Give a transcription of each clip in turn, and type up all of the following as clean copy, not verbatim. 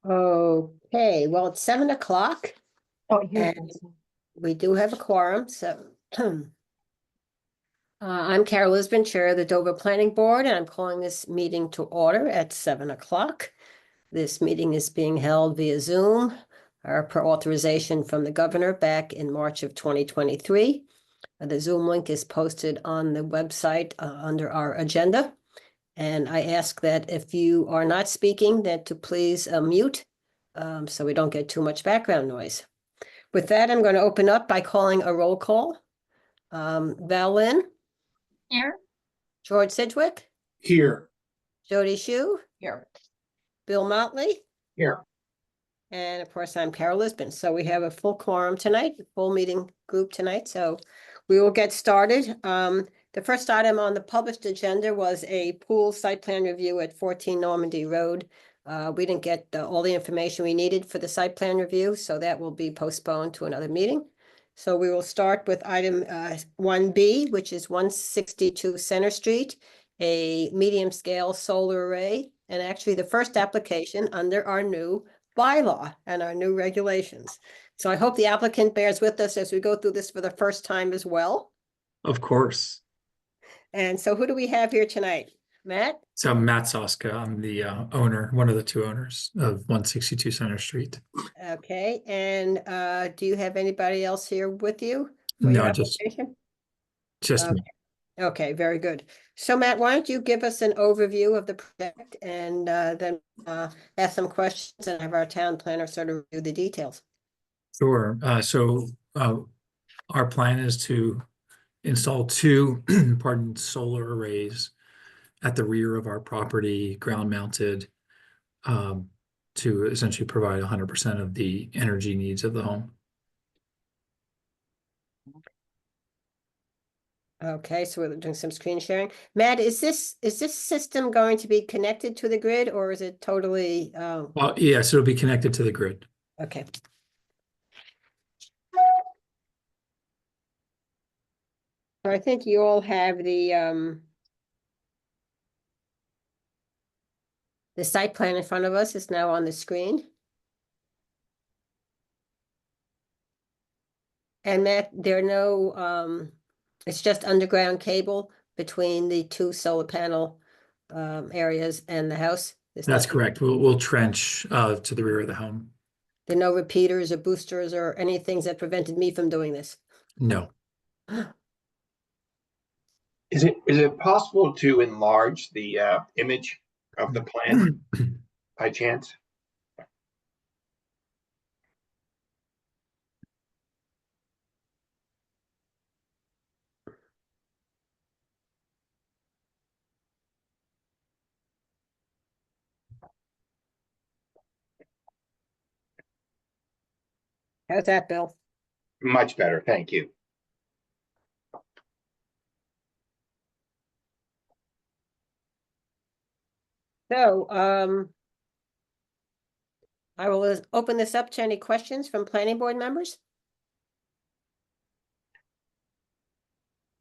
Okay, well, it's 7 o'clock Oh, here it and is. we do have a quorum, so I'm Carol Lisbon, Chair of the Dover Planning Board, and I'm calling this meeting to order at 7 o'clock. This meeting is being held via Zoom, per authorization from the governor back in March of 2023. The Zoom link is posted on the website under our agenda. And I ask that if you are not speaking, that to please mute so we don't get too much background noise. With that, I'm going to open up by calling a roll call. Val Lynn, Here? George Sidgwick, Here. Jody Shue, Here. Bill Motley, Here. and of course, I'm Carol Lisbon. So we have a full quorum tonight, full meeting group tonight. So we will get started. The first item on the published agenda was a pool site plan review at 14 Normandy Road. We didn't get all the information we needed for the site plan review, so that will be postponed to another meeting. So we will start with item 1B, which is 162 Center Street, a medium scale solar array, and actually the first application under our new bylaw and our new regulations. So I hope the applicant bears with us as we go through this for the first time as well. Of course. And so who do we have here tonight? Matt? So Matt Soska, I'm the owner, one of the two owners of 162 Center Street. Okay, and do you have anybody else here with you for your No, application? just me. Okay, very good. So Matt, why don't you give us an overview of the project and then ask some questions and have our town planner sort of review the details. Sure. Our plan is to install two solar arrays at the rear of our property, ground mounted, to essentially provide 100% of the energy needs of the home. Okay, so we're doing some screen sharing. Matt, is this system going to be connected to the grid or is it totally Well, yes, it'll be connected to the grid. okay. I think you all have the site plan in front of us. It's now on the screen. And Matt, there are no it's just underground cable between the two solar panel areas and the house. That's correct. We'll trench to the rear of the home. There are no repeaters or boosters or any things that prevented me from doing this. No. Is it possible to enlarge the image of the plan by chance? How's that, Bill? Much better, thank you. So, I will open this up to any questions from planning board members.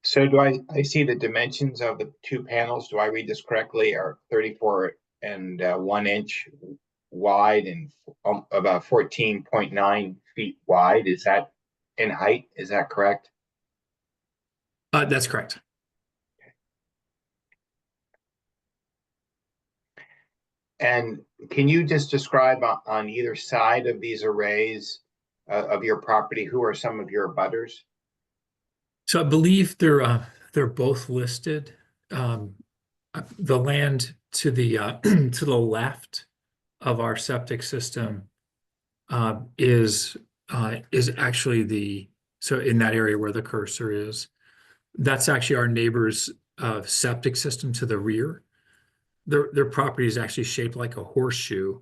So do I see the dimensions of the two panels? Do I read this correctly? Are 34 and 1 inch wide and about 14.9 feet wide? Is that in height? Is that correct? That's correct. And can you just describe on either side of these arrays of your property, who are some of your abutters? So I believe they're both listed. The land to the to the left of our septic system is actually so in that area where the cursor is, that's actually our neighbor's septic system to the rear. Their property is actually shaped like a horseshoe,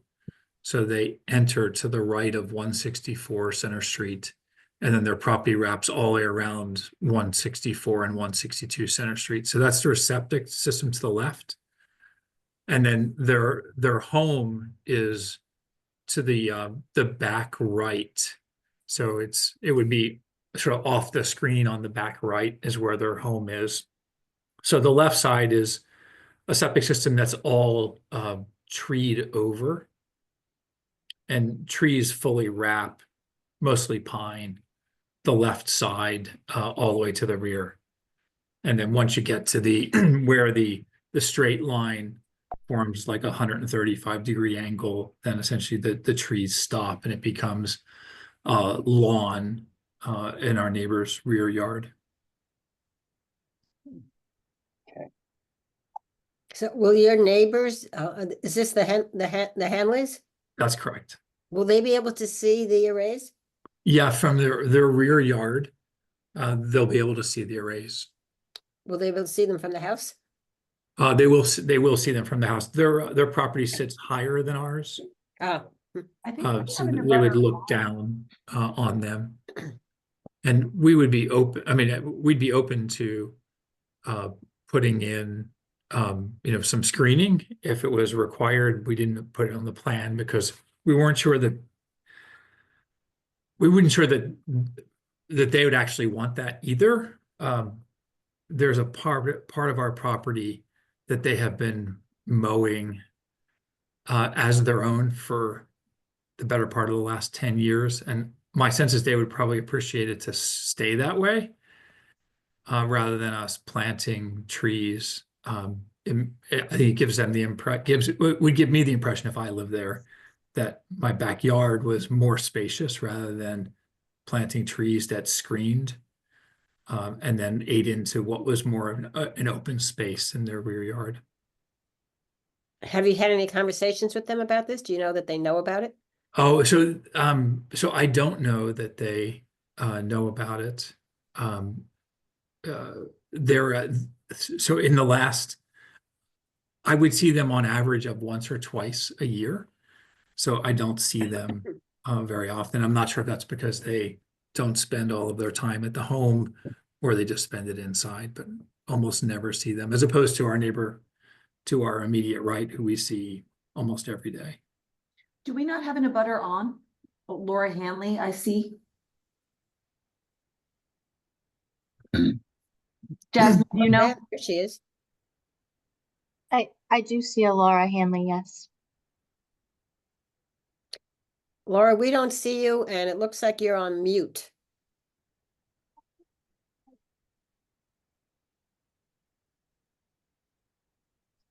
so they enter to the right of 164 Center Street, and then their property wraps all the way around 164 and 162 Center Street. So that's their septic system to the left, and then their home is to the back right. So it would be sort of off the screen on the back right is where their home is. So the left side is a septic system that's all treed over. and trees fully wrap, mostly pine, the left side all the way to the rear. And then once you get to the where the straight line forms like 135-degree angle, then essentially the trees stop and it becomes lawn in our neighbor's rear yard. So will your neighbors, is this the Hanleys? That's correct. Will they be able to see the arrays? Yeah, from their rear yard, they'll be able to see the arrays. Will they be able to see them from the house? They will see them from the house. Their property sits higher than ours, Ah, I think we so have an they would abutter look law. down on them. And we would be open, I mean, we'd be open to putting in some screening if it was required. We didn't put it on the plan because we weren't sure that they would actually want that either. There's a part of our property that they have been mowing as their own for the better part of the last 10 years. And my sense is they would probably appreciate it to stay that way rather than us planting trees. I think it gives them would give me the impression if I lived there that my backyard was more spacious rather than planting trees that screened and then ate into what was more of an open space in their rear yard. have you had any conversations with them about this? Do you know that they know about it? Oh, so I don't know that they know about it. So in the last, I would see them on average of once or twice a year. So I don't see them very often. I'm not sure if that's because they don't spend all of their time at the home or they just spend it inside, but almost never see them, as opposed to our neighbor to our immediate right, who we see almost every day. Do we not have an abutter on? Oh, Laura Hanley, I see. Jasmine, do you know? Yeah, here she is. I do see a Laura Hanley, yes. Laura, we don't see you and it looks like you're on mute.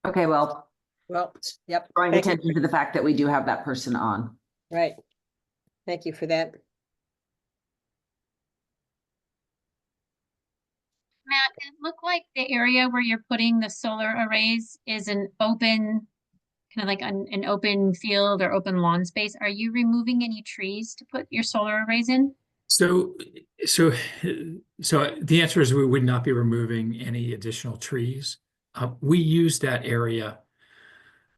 Okay, well, Well, yep. drawing Thank you. attention to the fact that we do have that person on. Right. Thank you for that. Matt, it looked like the area where you're putting the solar arrays is an open, kind of like an open field or open lawn space. Are you removing any trees to put your solar arrays in? So the answer is we would not be removing any additional trees. We use that area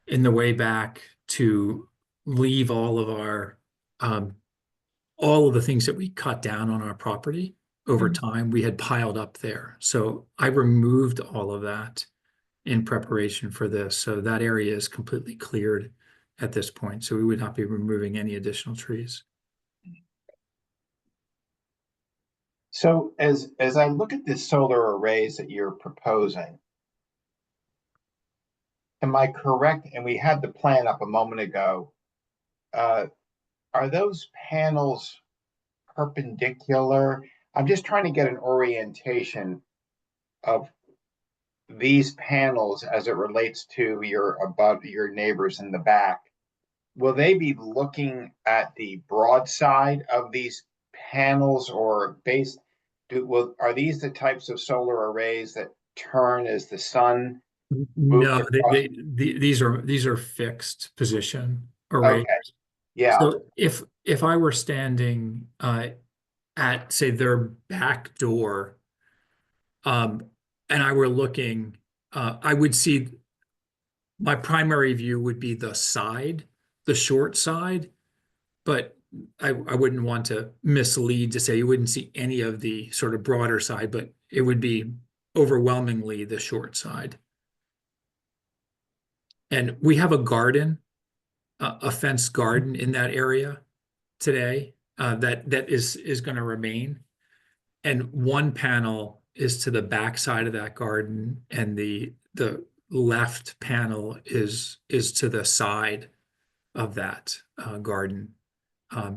in the way back to leave all of our all of the things that we cut down on our property over time. We had piled up there, so I removed all of that in preparation for this. So that area is completely cleared at this point. So we would not be removing any additional trees. So as I look at the solar arrays that you're proposing, am I correct? And we had the plan up a moment ago. Are those panels perpendicular? I'm just trying to get an orientation of these panels as it relates to your neighbors in the back. Will they be looking at the broad side of these panels or are these the types of solar arrays that turn as the sun? No, these are fixed position arrays. Okay. Yeah. So if I were standing at, say, their back door, and I were looking, I would see my primary view would be the side, the short side, but I wouldn't want to mislead to say you wouldn't see any of the sort of broader side, but it would be overwhelmingly the short side. And we have a garden, a fenced garden in that area today that is going to remain. And one panel is to the back side of that garden, and the left panel is to the side of that garden.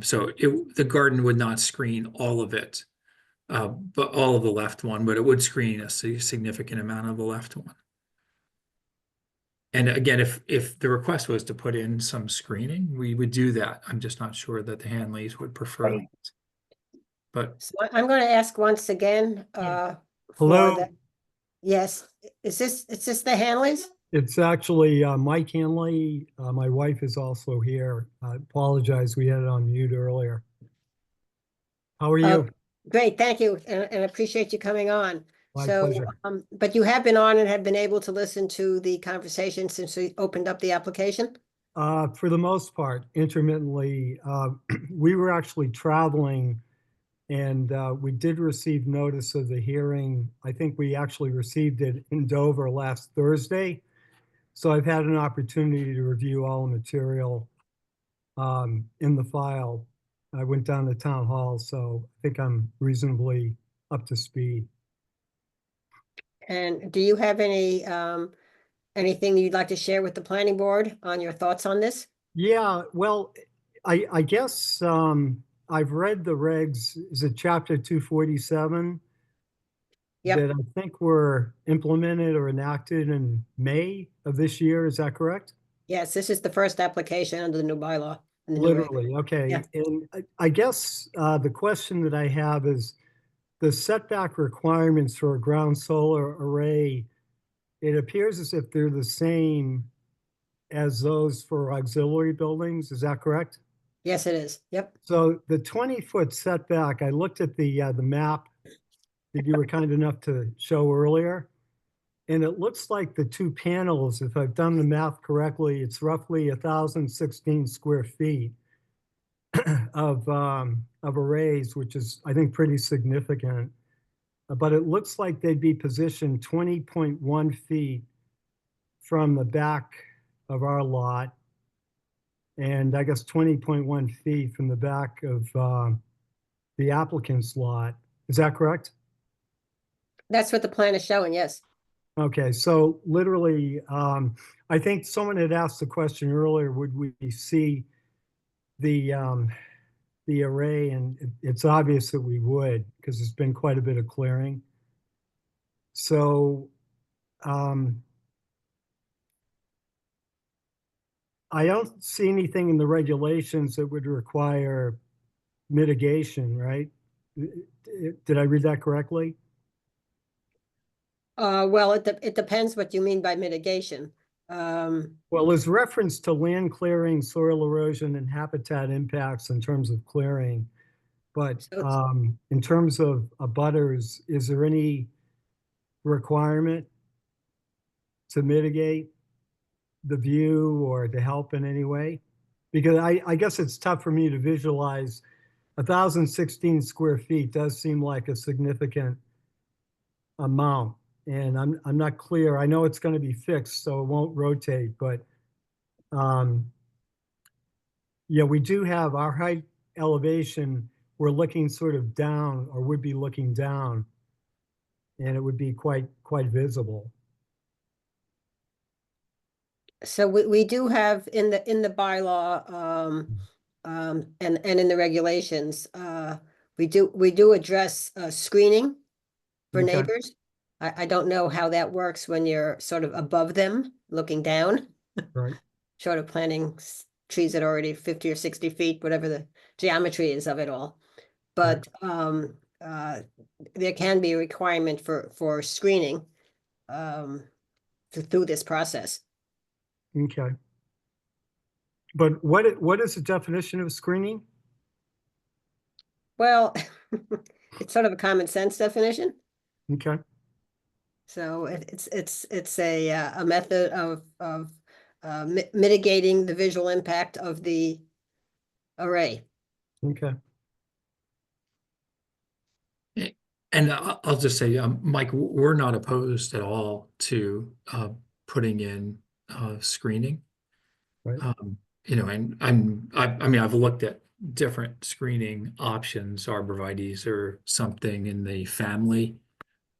So the garden would not screen all of it, but all of the left one, but it would screen a significant amount of the left one. And again, if the request was to put in some screening, we would do that. I'm just not sure that the Hanleys would prefer Right. that. But So I'm going to ask once again, Yeah. for Hello? the, yes, is this the Hanleys? It's actually Mike Hanley. My wife is also here. I apologize, we had it on mute earlier. How are you? Great, thank you, and appreciate you coming on. My So, pleasure. but you have been on and have been able to listen to the conversation since we opened up the application? For the most part, intermittently, we were actually traveling and we did receive notice of the hearing. I think we actually received it in Dover last Thursday. So I've had an opportunity to review all the material in the file. I went down to town hall, so I think I'm reasonably up to speed. And do you have any, anything you'd like to share with the planning board on your thoughts on this? Yeah, well, I guess I've read the regs, is it chapter 247? Yep. That I think were implemented or enacted in May of this year, is that correct? Yes, this is the first application under the new bylaw. and the new reg. Literally, okay. Yeah. And I guess the question that I have is the setback requirements for a ground solar array, it appears as if they're the same as those for auxiliary buildings, is that correct? Yes, it is. Yep. So the 20-foot setback, I looked at the map that you were kind enough to show earlier. And it looks like the two panels, if I've done the math correctly, it's roughly 1,016 square feet of arrays, which is, I think, pretty significant. But it looks like they'd be positioned 20.1 feet from the back of our lot. And I guess 20.1 feet from the back of the applicant's lot. Is that correct? That's what the plan is showing, yes. Okay, so literally, I think someone had asked the question earlier, would we see the array? And it's obvious that we would, because there's been quite a bit of clearing. So I don't see anything in the regulations that would require mitigation, right? Did I read that correctly? Well, it depends what you mean by mitigation. Well, there's reference to land clearing, soil erosion, and habitat impacts in terms of clearing. But So it's- in terms of abutters, is there any requirement to mitigate the view or to help in any way? Because I guess it's tough for me to visualize 1,016 square feet does seem like a significant amount. And I'm not clear. I know it's going to be fixed, so it won't rotate, but yeah, we do have our height elevation. We're looking sort of down, or would be looking down, and it would be quite visible. So we do have in the bylaw, and in the regulations, we do address, screening for Okay. neighbors. I don't know how that works when you're sort of above them, looking down, Right. short of planting trees that are already 50 or 60 feet, whatever the geometry is of it all. But, there can be a requirement for screening, through this process. Okay. But what is the definition of screening? Well, it's sort of a common sense definition. Okay. So it's a method of mitigating the visual impact of the array. Okay. And I'll just say, Mike, we're not opposed at all to putting in screening. Right. You know, and I mean, I've looked at different screening options, arborvitaes or something in the family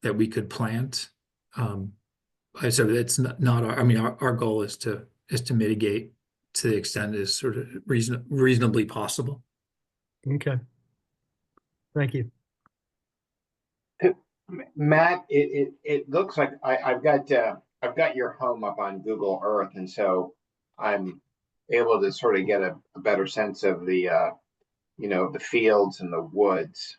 that we could plant. So it's not our, I mean, our goal is to mitigate to the extent is sort of reasonably possible. Okay. Thank you. Matt, it looks like I've got your home up on Google Earth, and so I'm able to sort of get a better sense of the the fields and the woods.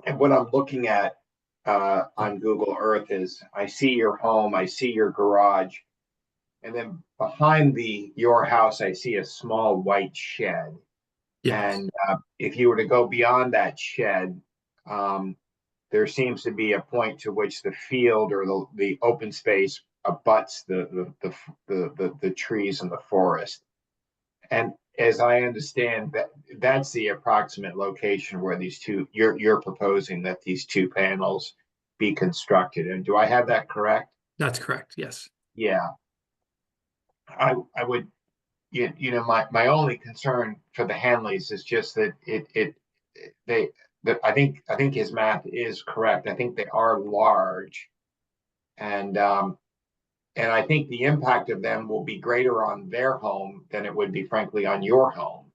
And what I'm looking at on Google Earth is I see your home, I see your garage, and then behind your house I see a small white shed. Yes. And if you were to go beyond that shed, there seems to be a point to which the field or the open space abuts the trees and the forest. And as I understand that's the approximate location where you're proposing that these two panels be constructed. And do I have that correct? That's correct. Yes. Yeah. I would, my only concern for the Hanleys is just that I think his math is correct. I think they are large, and I think the impact of them will be greater on their home than it would be, frankly, on your home.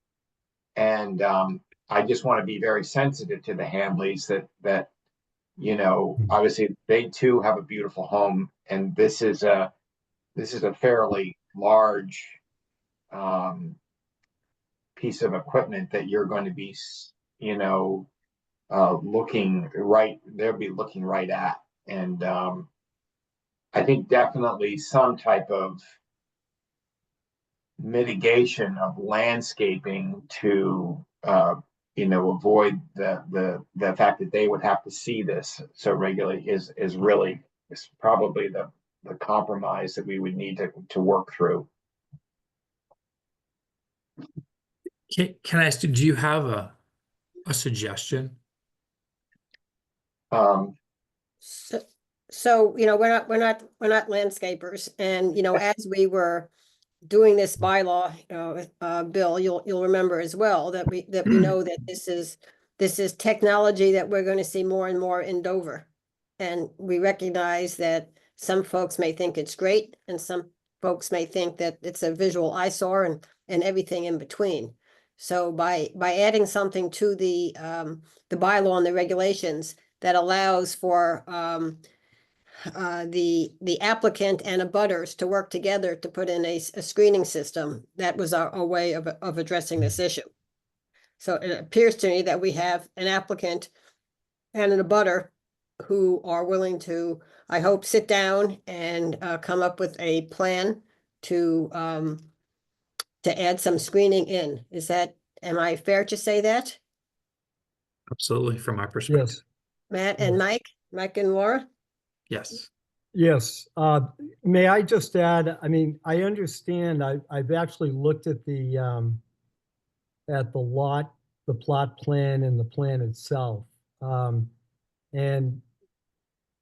And I just want to be very sensitive to the Hanleys that obviously they too have a beautiful home, and this is a fairly large piece of equipment that you're going to be looking right at. And I think definitely some type of mitigation of landscaping to avoid the fact that they would have to see this so regularly is probably the compromise that we would need to work through. Can I ask you, do you have a suggestion? So, we're not landscapers, and, as we were doing this bylaw, Bill, you'll remember as well that we know that this is technology that we're going to see more and more in Dover. And we recognize that some folks may think it's great, and some folks may think that it's a visual eyesore and everything in between. So by adding something to the bylaw and the regulations that allows for the applicant and abutters to work together to put in a screening system, that was our way of addressing this issue. So it appears to me that we have an applicant and an abutter who are willing to, I hope, sit down and come up with a plan to add some screening in. Am I fair to say that? Absolutely, from my perspective. Yes. Matt and Mike and Laura? Yes. Yes. May I just add, I mean, I understand, I've actually looked at the lot, the plot plan and the plan itself. And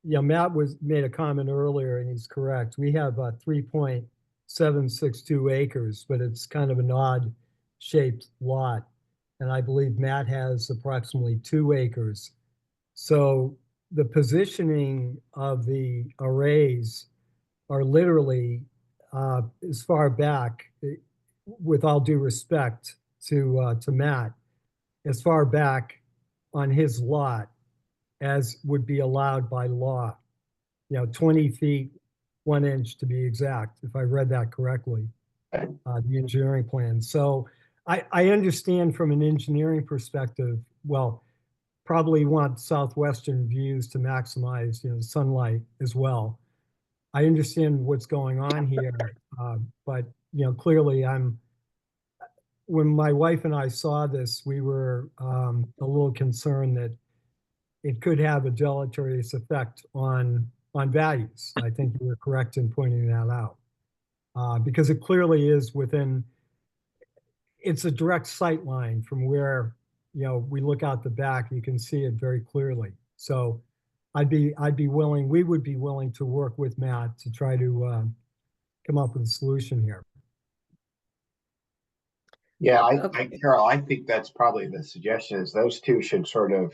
Matt made a comment earlier, and he's correct. We have 3.762 acres, but it's kind of an odd shaped lot. And I believe Matt has approximately 2 acres. So the positioning of the arrays are literally as far back, with all due respect to Matt, as far back on his lot as would be allowed by law. 20 feet, 1 inch to be exact, if I read that correctly, the engineering plan. So I understand from an engineering perspective, well, probably want southwestern views to maximize, sunlight as well. I understand what's going on here, but clearly when my wife and I saw this, we were a little concerned that it could have a deleterious effect on values. I think you were correct in pointing that out, because it clearly is it's a direct sight line from where we look out the back. You can see it very clearly. So we would be willing to work with Matt to try to come up with a solution here. Yeah, Carol, I think that's probably the suggestion, is those two should sort of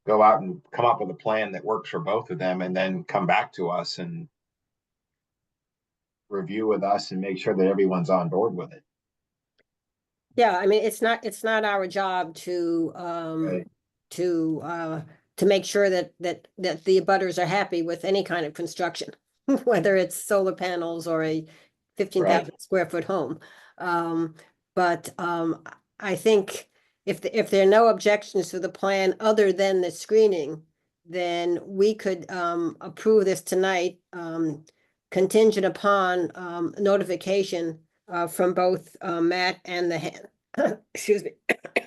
go out and come up with a plan that works for both of them, and then come back to us. And review with us and make sure that everyone's on board with it. Yeah, I mean, it's not our job to, Right. to make sure that the abutters are happy with any kind of construction, whether it's solar panels or a 15,000 square foot home. But I think if there are no objections to the plan other than the screening, then we could approve this tonight, contingent upon notification from both Matt and excuse me,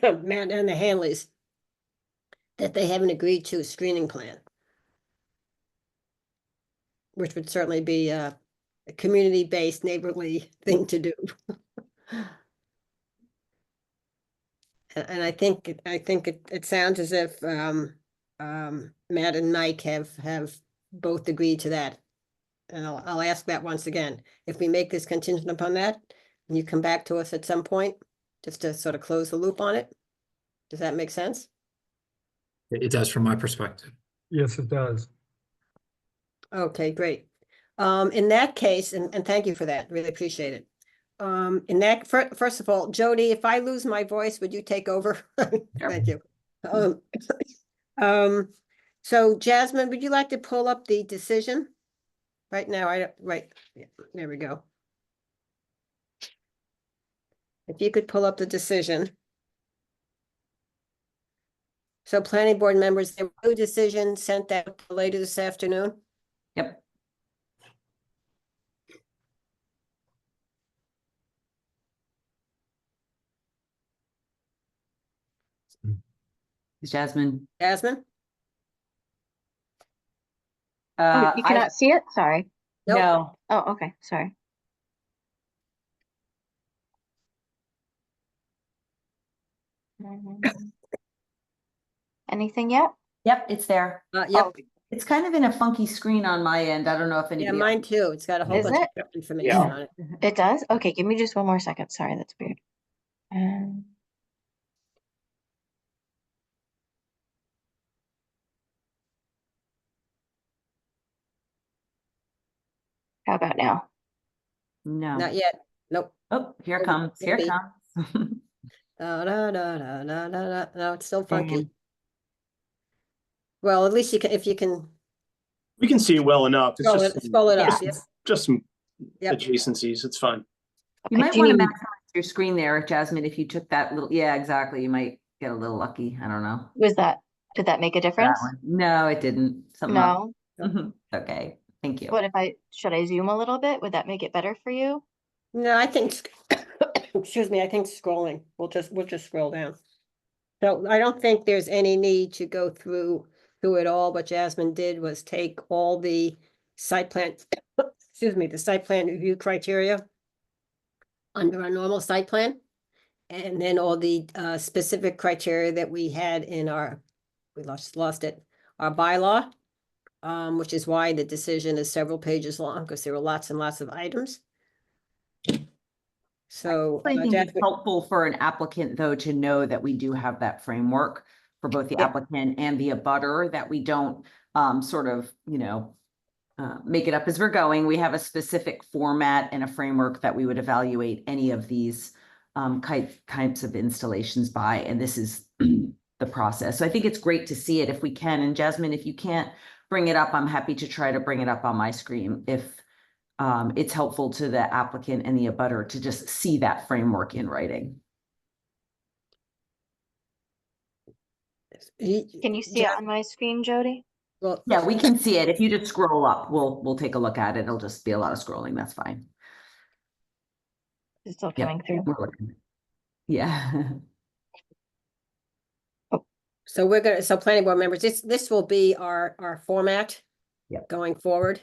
Matt and the Hanleys, that they haven't agreed to a screening plan, which would certainly be a community-based neighborly thing to do. And I think it sounds as if Matt and Mike have both agreed to that. And I'll ask that once again, if we make this contingent upon that, and you come back to us at some point, just to sort of close the loop on it. Does that make sense? It does from my perspective. Yes, it does. Okay, great. In that case, and thank you for that, really appreciate it. In that, first of all, Jody, if I lose my voice, would you take over? Thank you. So Jasmine, would you like to pull up the decision? Right now, right, yeah, there we go. If you could pull up the decision. So planning board members, the new decision sent out later this afternoon. Yep. Jasmine. Jasmine? You cannot see it? Sorry. Nope. No, Oh, okay, sorry. Anything yet? yep, it's there. Yep, Oh, It's kind of in a funky screen on my end. I don't know if yeah, anybody. mine too. It's got a whole Is bunch it? of information Yeah. on it. it does? Okay, give me just one more second. Sorry, that's weird. How about now? No. Not yet. Nope. Oh, here it Maybe- comes. Here it maybe. comes. Da, da, da, da, da, da, da. No, it's still funky. Damn. Well, at least you can, if you can We can see it well enough. It's scroll just it, scroll it up. Yeah. Yep. just some Yep. adjacencies. It's fine. You Okay, might do want to need- maximize your screen there, Jasmine, if you took that little, yeah, exactly. You might get a little lucky. I don't know. Did that make a That difference? one. No, it didn't. Something else. No. Okay, thank you. What if should I zoom a little bit? Would that make it better for you? No, I think, excuse me, I think scrolling, we'll just scroll down. So I don't think there's any need to go through it all. What Jasmine did was take all the site plan, excuse me, the site plan review criteria under our normal site plan. And then all the specific criteria that we had in our, we lost it, our bylaw. Which is why the decision is several pages long, because there were lots and lots of items. So, I think it's Jasmine, helpful for an applicant, though, to know that we do have that framework for both the Yeah. applicant and the abutter, that we don't sort of, make it up as we're going. We have a specific format and a framework that we would evaluate any of these types of installations by, and this is the process. So I think it's great to see it if we can. And Jasmine, if you can't bring it up, I'm happy to try to bring it up on my screen if it's helpful to the applicant and the abutter to just see that framework in writing. Can you see it on my screen, Jody? well, Yeah, we can see it. If you just scroll up, we'll take a look at it. It'll just be a lot of scrolling. That's fine. It's still Yep. coming through. We're looking. Yeah. so planning board members, this will be our format. Yep. Going forward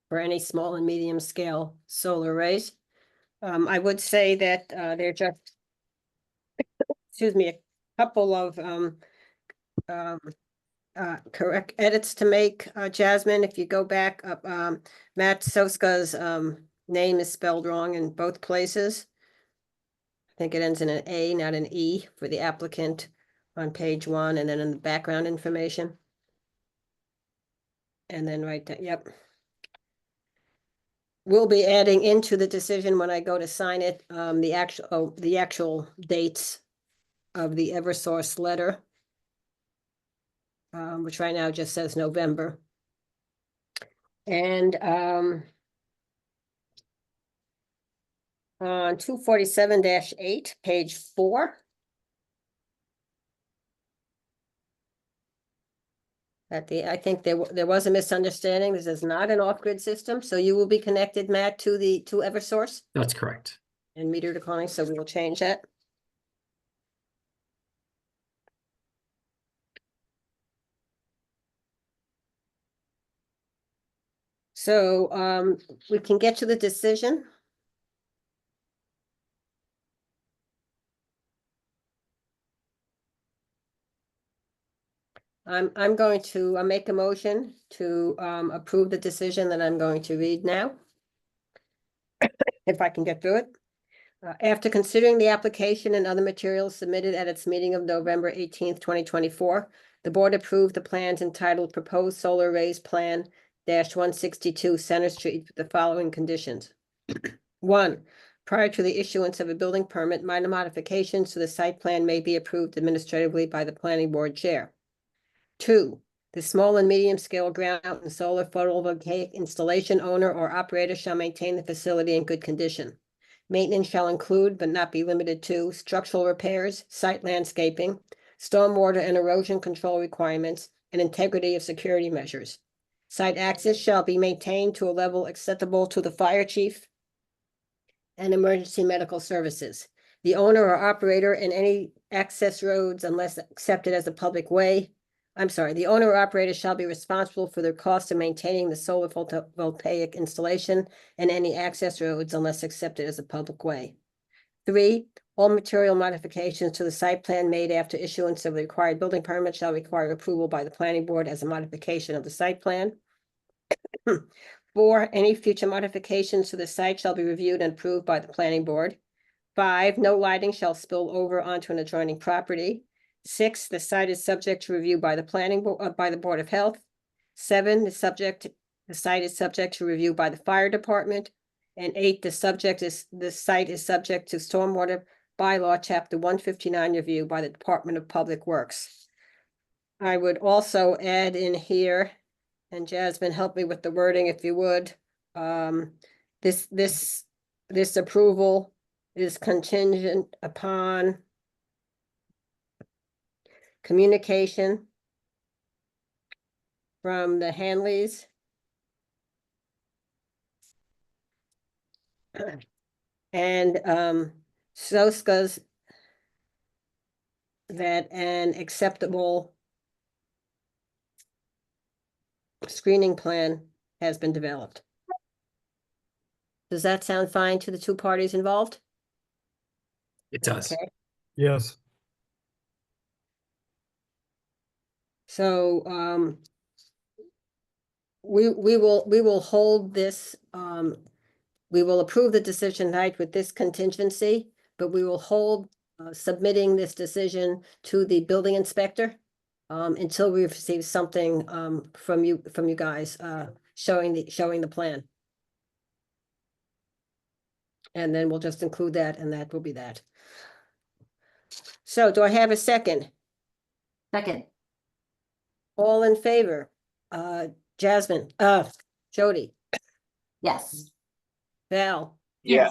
for any small and medium scale solar arrays. I would say that they're just, excuse me, a couple of correct edits to make, Jasmine. If you go back up, Matt Soska's name is spelled wrong in both places. I think it ends in an A, not an E, for the applicant on page 1, and then in the background information. And then right there, yep. we'll be adding into the decision when I go to sign it, the actual dates of the Eversource letter. Which right now just says November. And, on 247-8, page 4. I think there was a misunderstanding. This is not an off-grid system, so you will be connected, Matt, to Eversource That's correct. and meter declining, so we will change that. So, we can get to the decision. I'm going to make a motion to approve the decision that I'm going to read now. If I can get through it. After considering the application and other materials submitted at its meeting of November 18th, 2024, the board approved the plans entitled Proposed Solar Arrays Plan -162 Center Street with the following conditions. 1, prior to the issuance of a building permit, minor modifications to the site plan may be approved administratively by the planning board chair. 2, the small and medium scale ground and solar photovoltaic installation owner or operator shall maintain the facility in good condition. Maintenance shall include, but not be limited to, structural repairs, site landscaping, stormwater and erosion control requirements, and integrity of security measures. Site access shall be maintained to a level acceptable to the fire chief and emergency medical services. The owner or operator in any access roads, unless accepted as a public way, the owner or operator shall be responsible for the cost of maintaining the solar photovoltaic installation and any access roads unless accepted as a public way. 3, all material modifications to the site plan made after issuance of the required building permit shall require approval by the planning board as a modification of the site plan. 4, any future modifications to the site shall be reviewed and approved by the planning board. 5, no lighting shall spill over onto an adjoining property. 6, the site is subject to review by the planning board, by the Board of Health. 7, the site is subject to review by the fire department. And 8, the site is subject to stormwater bylaw chapter 159 review by the Department of Public Works. I would also add in here, and Jasmine, help me with the wording if you would. This approval is contingent upon communication from the Hanleys and Soska's that an acceptable screening plan has been developed. Does that sound fine to the two parties involved? It does. Okay. Yes. So, we will hold this, we will approve the decision tonight with this contingency, but we will hold submitting this decision to the building inspector until we receive something from you guys showing the plan. And then we'll just include that, and that will be that. So do I have a second? Second. All in favor? Jasmine, Jody, Yes. Val, Yeah,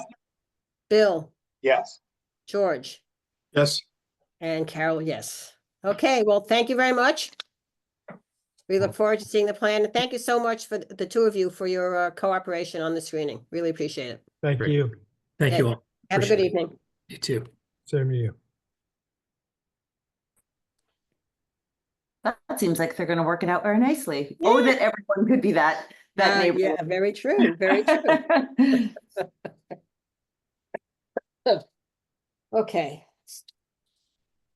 Bill, yes. George, Yes. and Carol, yes. Okay, well, thank you very much. We look forward to seeing the plan. And thank you so much for the two of you for your cooperation on the screening. Really appreciate it. Thank Great. you. Thank you Okay. all. Have a good Appreciate it. evening. You too. Same to you. That seems like they're gonna work it out very nicely. Oh, Yeah. that everyone could be that neighbor. Yeah, very true, very true. Okay.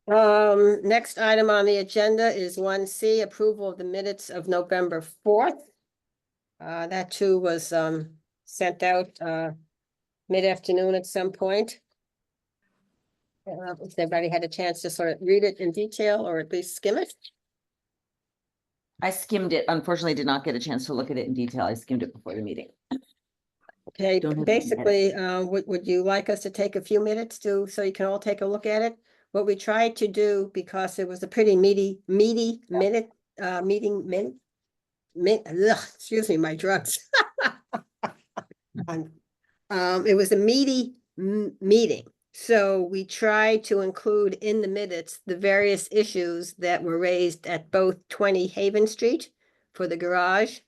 Next item on the agenda is 1C, approval of the minutes of November 4th. That too was sent out mid-afternoon at some point. If everybody had a chance to sort of read it in detail or at least skim it. I skimmed it. Unfortunately, did not get a chance to look at it in detail. I skimmed it before the meeting. Okay, Don't have to basically, would you like us to take a few minutes so you can all take a look at it? What we tried to do, because it was a pretty meaty minute, excuse me, my drugs. It was a meaty meeting. So we tried to include in the minutes the various issues that were raised at both 20 Haven Street for the garage.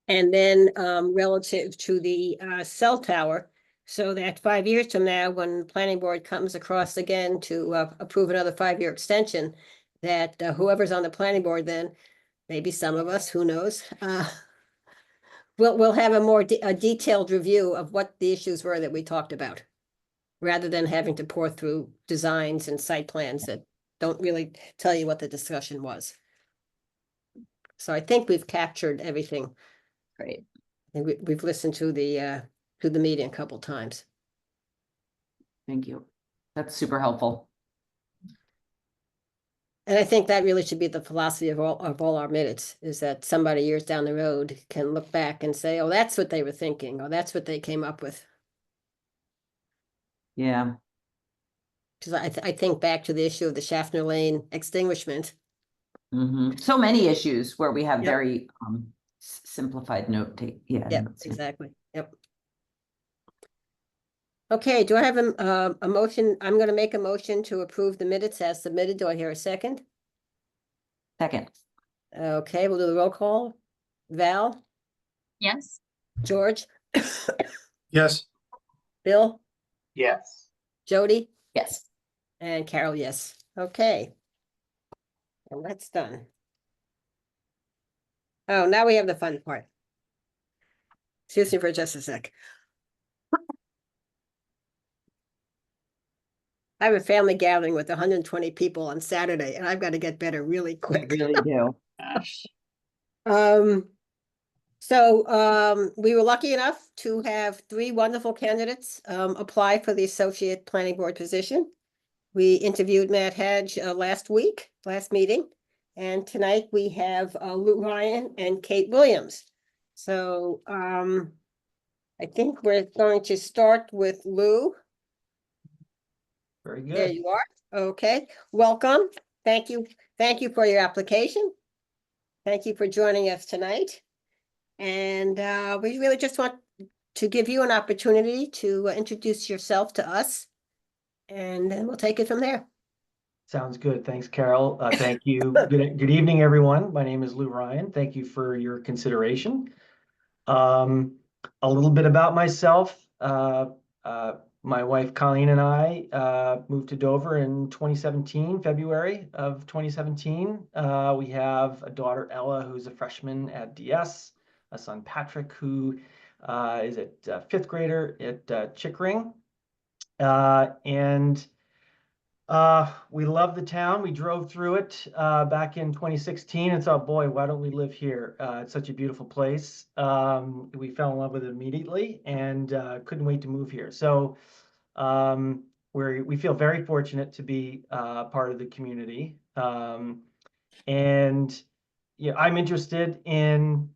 And then relative to the cell tower, so that 5 years from now, when the planning board comes across again to approve another 5-year extension, that whoever's on the planning board then, maybe some of us, who knows, we'll have a more a detailed review of what the issues were that we talked about, rather than having to pour through designs and site plans that don't really tell you what the discussion was. So I think we've captured everything. Great. And we've listened to the meeting a couple times. Thank you. That's super helpful. And I think that really should be the philosophy of all our minutes, is that somebody years down the road can look back and say, oh, that's what they were thinking, or that's what they came up with. Yeah. Because I think back to the issue of the Schaffner Lane extinguishment. So many issues where we have Yep. very simplified note take. Yeah. Yeah, notes, yeah. exactly. Yep. Okay, do I have a motion? I'm going to make a motion to approve the minutes as submitted. Do I hear a second? Second. Okay, we'll do the roll call. Val, Yes, George, Yes. Bill, Yes. Jody, Yes. and Carol, yes. Okay. And that's done. Oh, now we have the fun part. Excuse me for just a sec. I have a family gathering with 120 people on Saturday, and I've got to get better really quick. Really do. We were lucky enough to have 3 wonderful candidates apply for the associate planning board position. We interviewed Matt Hadge last meeting, and tonight we have Lou Ryan and Kate Williams. So I think we're going to start with Lou. Very There good. you are. Okay, welcome. Thank you. Thank you for your application. Thank you for joining us tonight. And we really just want to give you an opportunity to introduce yourself to us, and then we'll take it from there. Sounds good. Thanks, Carol. Thank you. Good evening, everyone. My name is Lou Ryan. Thank you for your consideration. A little bit about myself. My wife Colleen and I moved to Dover in 2017, February of 2017. We have a daughter, Ella, who's a freshman at DS, a son, Patrick, who is at 5th grader at Chickering. We love the town. We drove through it back in 2016 and thought, boy, why don't we live here? It's such a beautiful place. We fell in love with it immediately and couldn't wait to move here. So we feel very fortunate to be part of the community. Yeah, I'm interested in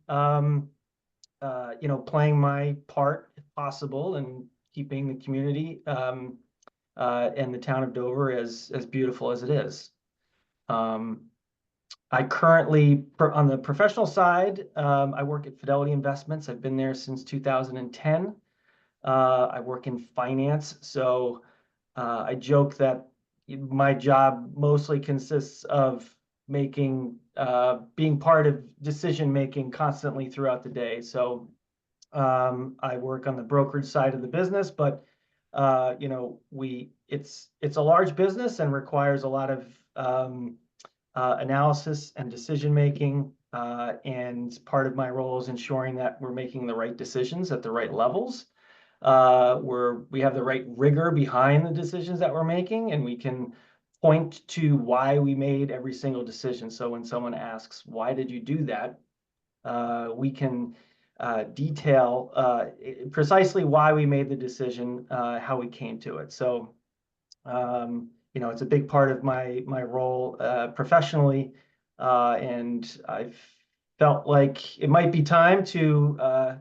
playing my part, if possible, in keeping the community and the town of Dover as beautiful as it is. I currently, on the professional side, I work at Fidelity Investments. I've been there since 2010. I work in finance, so I joke that my job mostly consists of being part of decision-making constantly throughout the day. So I work on the brokerage side of the business, but it's a large business and requires a lot of analysis and decision making. And part of my role is ensuring that we're making the right decisions at the right levels, where we have the right rigor behind the decisions that we're making, and we can point to why we made every single decision. So when someone asks, why did you do that? We can detail precisely why we made the decision, how we came to it. So, it's a big part of my role professionally, and I've felt like it might be time to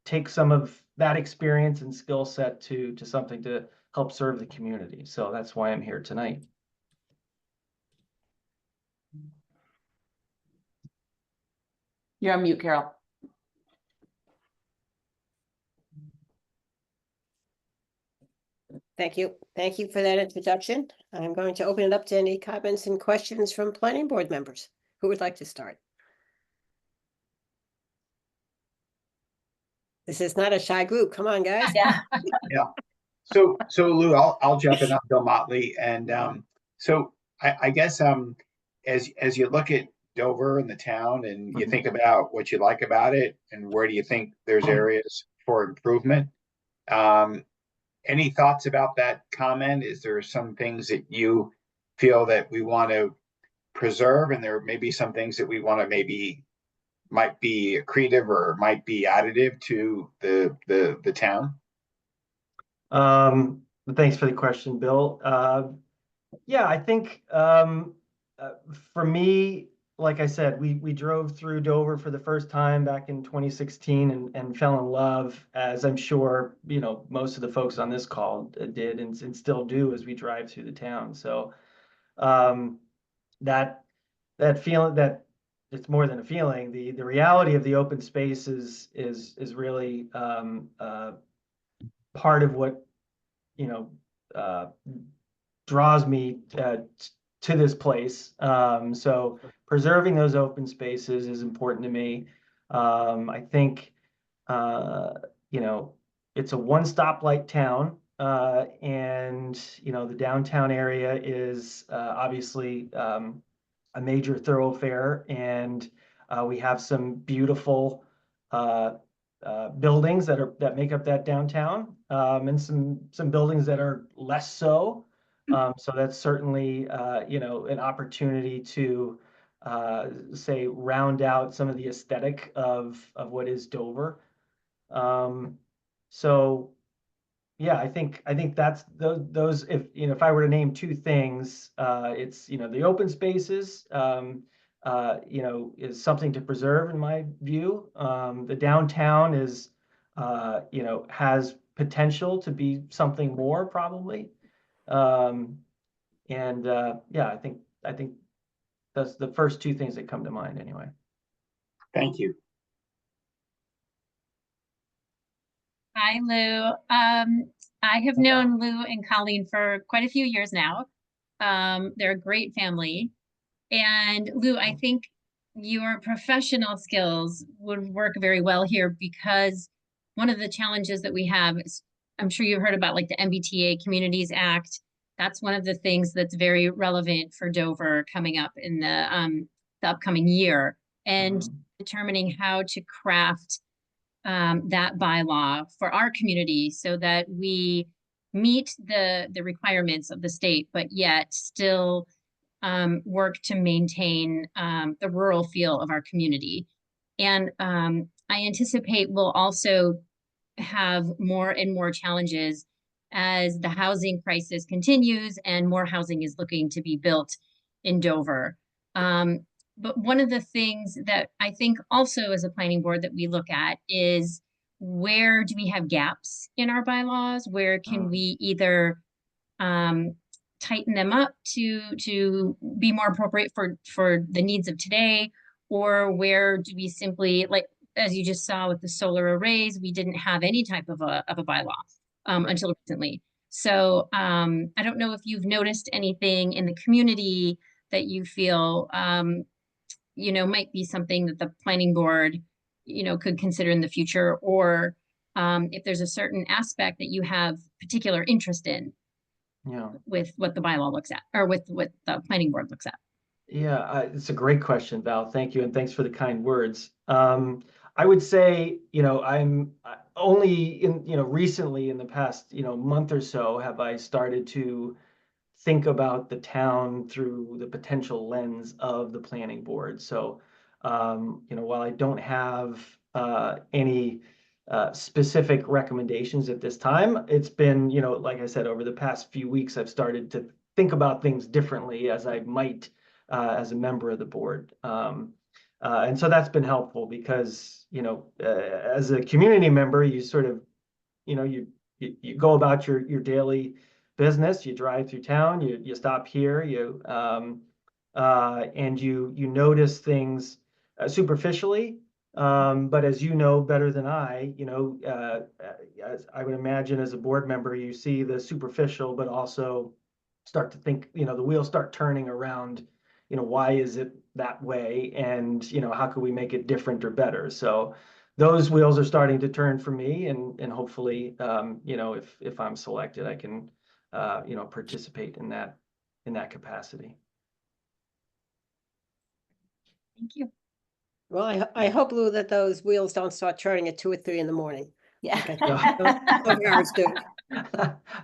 take some of that experience and skill set to something to help serve the community. So that's why I'm here tonight. You're on mute, Carol. Thank you. Thank you for that introduction. I'm going to open it up to any comments and questions from planning board members. Who would like to start? This is not a shy group. Come on, guys. Yeah. So Lou, I'll jump in on Bill Motley. And so I guess as you look at Dover and the town and you think about what you like about it and where do you think there's areas for improvement, any thoughts about that comment? Is there some things that you feel that we want to preserve, and there may be some things that we want to might be accretive or might be additive to the town? Thanks for the question, Bill. Yeah, I think for me, like I said, we drove through Dover for the first time back in 2016 and fell in love, as I'm sure, you know, most of the folks on this call did and still do as we drive through the town. So that feeling, that it's more than a feeling, the reality of the open space is really part of what, you know, draws me to this place. So preserving those open spaces is important to me. I think, you know, it's a one-stoplight town, and, you know, the downtown area is obviously a major thoroughfare, and we have some beautiful buildings that make up that downtown, and some buildings that are less so. So that's certainly you know, an opportunity to say round out some of the aesthetic of what is Dover. So yeah, I think that's those, if you know, if I were to name two things, it's, you know, the open spaces, you know, is something to preserve in my view. The downtown is, you know, has potential to be something more probably. And yeah, I think that's the first two things that come to mind anyway. Thank you. Hi, Lou. I have known Lou and Colleen for quite a few years now. They're a great family. And Lou, I think your professional skills would work very well here, because one of the challenges that we have is, I'm sure you've heard about like the MBTA Communities Act. That's one of the things that's very relevant for Dover coming up in the upcoming year, and determining how to craft that bylaw for our community so that we meet the requirements of the state, but yet still work to maintain the rural feel of our community. And I anticipate we'll also have more and more challenges as the housing crisis continues and more housing is looking to be built in Dover. But one of the things that I think also as a planning board that we look at is, where do we have gaps in our bylaws? Where can we either tighten them up to be more appropriate for the needs of today? Or where do we simply, like, as you just saw with the solar arrays, we didn't have any type of a bylaw until recently. So I don't know if you've noticed anything in the community that you feel you know, might be something that the planning board, you know, could consider in the future, or if there's a certain aspect that you have particular interest in, Yeah, with what the bylaw looks at, or with what the planning board looks at. yeah, it's a great question, Val. Thank you, and thanks for the kind words. I would say, you know, I'm only in, you know, recently in the past, you know, month or so have I started to think about the town through the potential lens of the planning board. So, you know, while I don't have any specific recommendations at this time, it's been, you know, like I said, over the past few weeks, I've started to think about things differently, as I might as a member of the board. And so that's been helpful because, as a community member, you sort of, you go about your daily business, you drive through town, you stop here, and you notice things superficially. But as you know better than I, as I would imagine as a board member, you see the superficial, but also start to think, the wheels start turning around, why is it that way? And, how can we make it different or better? So those wheels are starting to turn for me, and hopefully, if I'm selected, I can, participate in that capacity. Thank you. Well, I hope, Lou, that those wheels don't start turning at 2 or 3 in the morning. Yeah. Some of ours do.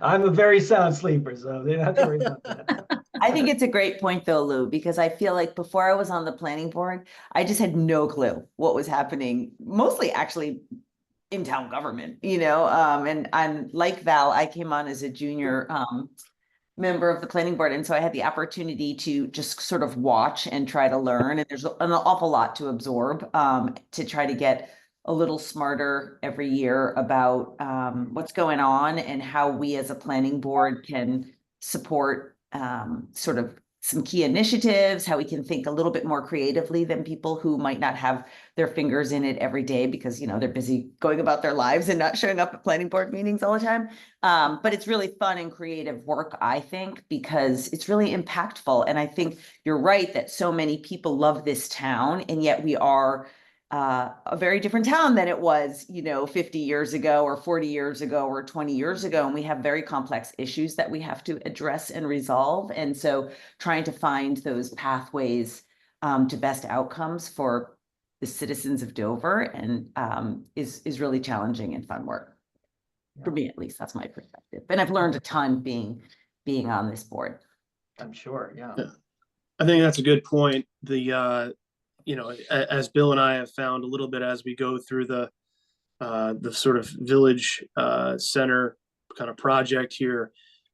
I'm a very sound sleeper, so they don't have to worry about that. I think it's a great point though, Lou, because I feel like before I was on the planning board, I just had no clue what was happening, mostly actually in town government, and I'm like Val, I came on as a junior member of the planning board. And so I had the opportunity to just sort of watch and try to learn. And there's an awful lot to absorb to try to get a little smarter every year about what's going on and how we as a planning board can support sort of some key initiatives, how we can think a little bit more creatively than people who might not have their fingers in it every day because, they're busy going about their lives and not showing up at planning board meetings all the time. But it's really fun and creative work, I think, because it's really impactful. And I think you're right that so many people love this town, and yet we are a very different town than it was, 50 years ago or 40 years ago or 20 years ago. And we have very complex issues that we have to address and resolve. And so trying to find those pathways to best outcomes for the citizens of Dover and is really challenging and fun work. For me, at least, that's my perspective. And I've learned a ton being on this board. I'm sure, yeah. I think that's a good point. As Bill and I have found a little bit as we go through the sort of village center kind of project here,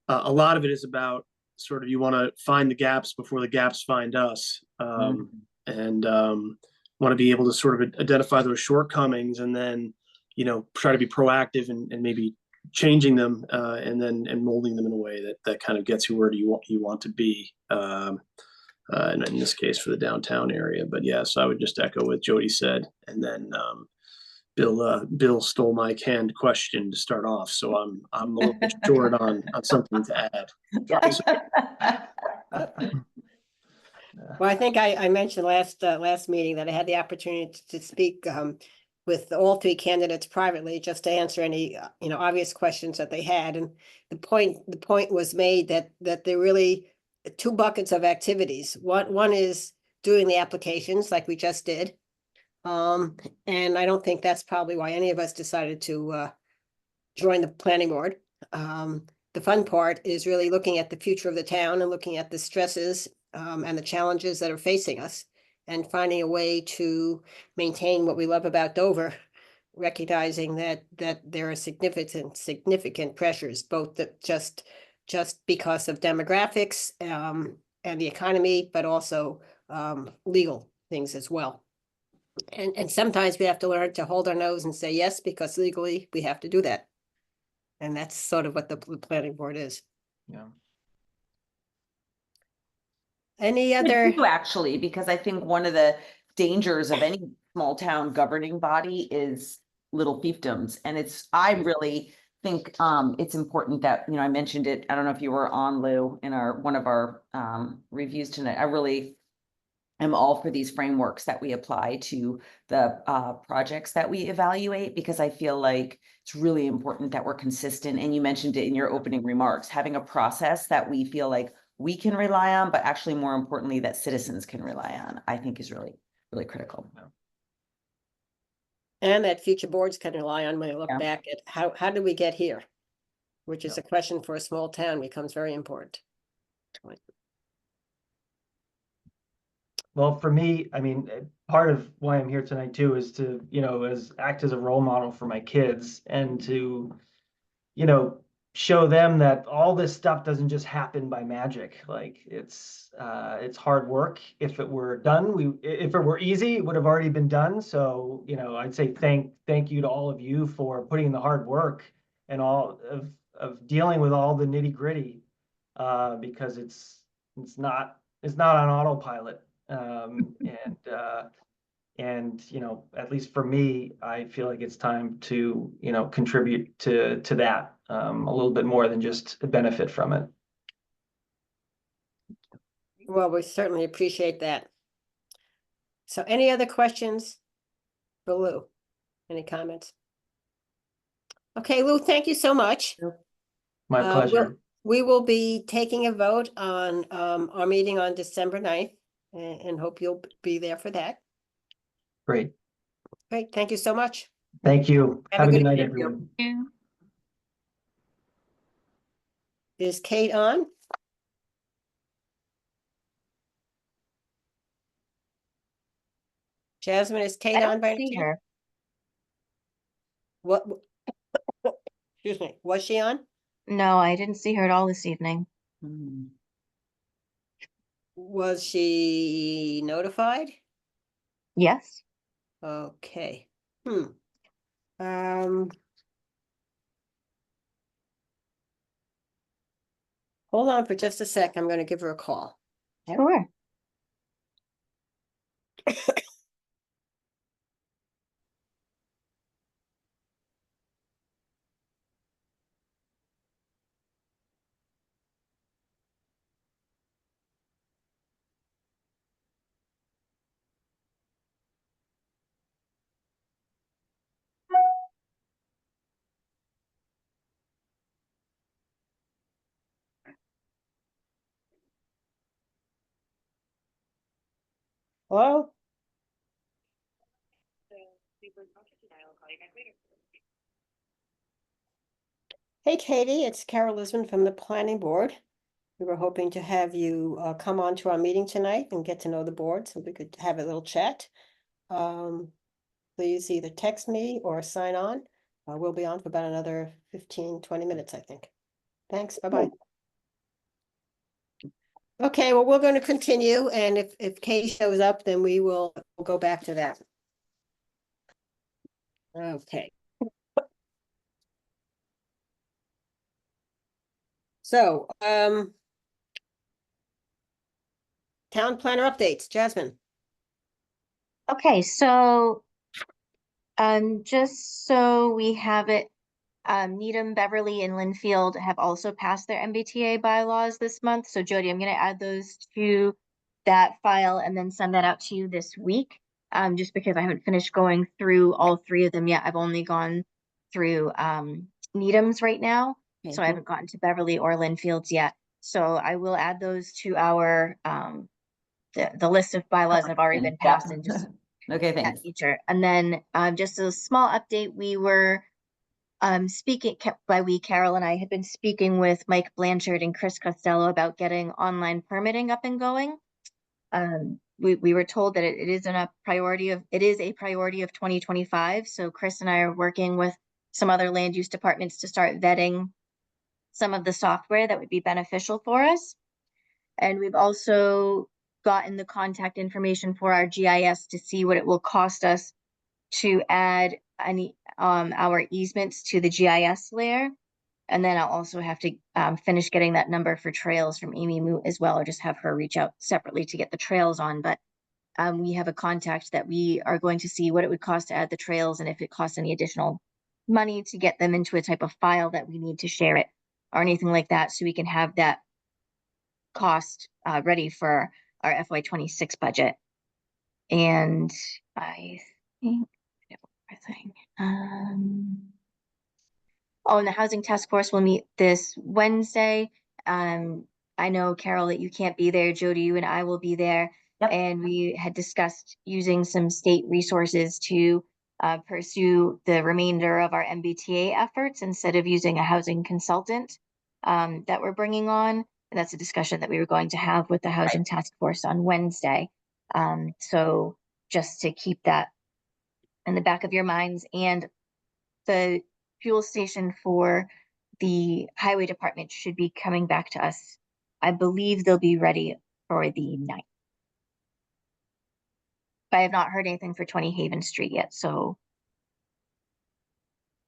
a lot of it is about sort of you want to find the gaps before the gaps find us, and want to be able to sort of identify those shortcomings and then try to be proactive and maybe changing them and molding them in a way that kind of gets you where you want to be. And in this case for the downtown area. But yes, I would just echo what Jody said. And then Bill stole my canned question to start off. So I'm a little bit short on something to add. Well, I think I mentioned last meeting that I had the opportunity to speak with all 3 candidates privately, just to answer any obvious questions that they had. And the point was made that there really 2 buckets of activities. One is doing the applications like we just did. And I don't think that's probably why any of us decided to join the planning board. The fun part is really looking at the future of the town and looking at the stresses and the challenges that are facing us and finding a way to maintain what we love about Dover, recognizing that there are significant pressures, both that just because of demographics and the economy, but also legal things as well. And sometimes we have to learn to hold our nose and say yes, because legally we have to do that. And that's sort of what the planning board is. Yeah. Any other? Actually, because I think one of the dangers of any small town governing body is little fiefdoms. And I really think it's important that, I mentioned it, I don't know if you were on, Lou, in one of our reviews tonight. I really am all for these frameworks that we apply to the projects that we evaluate, because I feel like it's really important that we're consistent. And you mentioned it in your opening remarks, having a process that we feel like we can rely on, but actually more importantly, that citizens can rely on, I think is really, really critical. And that future boards can rely on when they look Yeah. back at how did we get here? Which is a question for a small town becomes very important. Well, for me, I mean, part of why I'm here tonight too is to, act as a role model for my kids and to, show them that all this stuff doesn't just happen by magic. Like it's hard work. If it were done, if it were easy, it would have already been done. So, you know, I'd say thank you to all of you for putting in the hard work and all of dealing with all the nitty gritty, because it's not on autopilot. And, you know, at least for me, I feel like it's time to, you know, contribute to that a little bit more than just benefit from it. Well, we certainly appreciate that. So any other questions for Lou? Any comments? Okay, Lou, thank you so much. My pleasure. We will be taking a vote on our meeting on December 9th and hope you'll be there for that. Great. Great, thank you so much. Thank you. Have Have a a good good night, evening. everyone. You. Is Kate on? Jasmine, is I Kate on don't by any see chance? her. What? Excuse me, was she on? No, I didn't see her at all this evening. Hmm. Was she notified? Yes. Okay. Hold on for just a sec. I'm gonna give her a call. Sure. Hello? Hey, Katie, it's Carol Lisbon from the Planning Board. We were hoping to have you come on to our meeting tonight and get to know the board so we could have a little chat. Please either text me or sign on. We'll be on for about another 15-20 minutes, I think. Thanks, bye-bye. Okay, well, we're going to continue, and if Katie shows up, then we'll go back to that. Okay. So, town planner updates, Jasmine. Okay, so just so we have it, Needham, Beverly, and Linfield have also passed their MBTA bylaws this month. So Jody, I'm gonna add those to that file and then send that out to you this week. Just because I haven't finished going through all three of them yet. I've only gone through Needham's right now. So I haven't gotten to Beverly or Linfield's yet. So I will add those to our the list of bylaws that have already been passed and just Okay, that thanks. feature. And then just a small update, we were Carol and I had been speaking with Mike Blanchard and Chris Costello about getting online permitting up and going. We were told that it is a priority of 2025. So Chris and I are working with some other land use departments to start vetting some of the software that would be beneficial for us. And we've also gotten the contact information for our GIS to see what it will cost us to add any our easements to the GIS layer. And then I'll also have to finish getting that number for trails from Amy Moot as well, or just have her reach out separately to get the trails on. But we have a contact that we are going to see what it would cost to add the trails and if it costs any additional money to get them into a type of file that we need to share it or anything like that, so we can have that cost ready for our FY26 budget. And I think everything. Oh, and the housing task force will meet this Wednesday. I know, Carol, that you can't be there. Jody, you and I will be there. Yep. And we had discussed using some state resources to pursue the remainder of our MBTA efforts instead of using a housing consultant that we're bringing on. And that's a discussion that we were going to have with the housing task force on Wednesday. So just to keep that in the back of your minds. And the fuel station for the highway department should be coming back to us. I believe they'll be ready for the 9th. But I have not heard anything for 20 Haven Street yet, so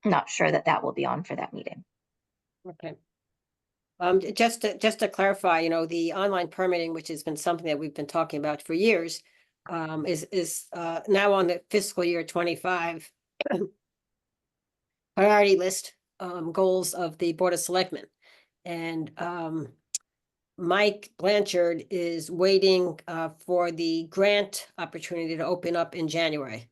not sure that that will be on for that meeting. Okay. Just to clarify, you know, the online permitting, which has been something that we've been talking about for years, is now on the fiscal year 25 priority list, goals of the Board of Selectmen. And, Mike Blanchard is waiting, for the grant opportunity to open up in January.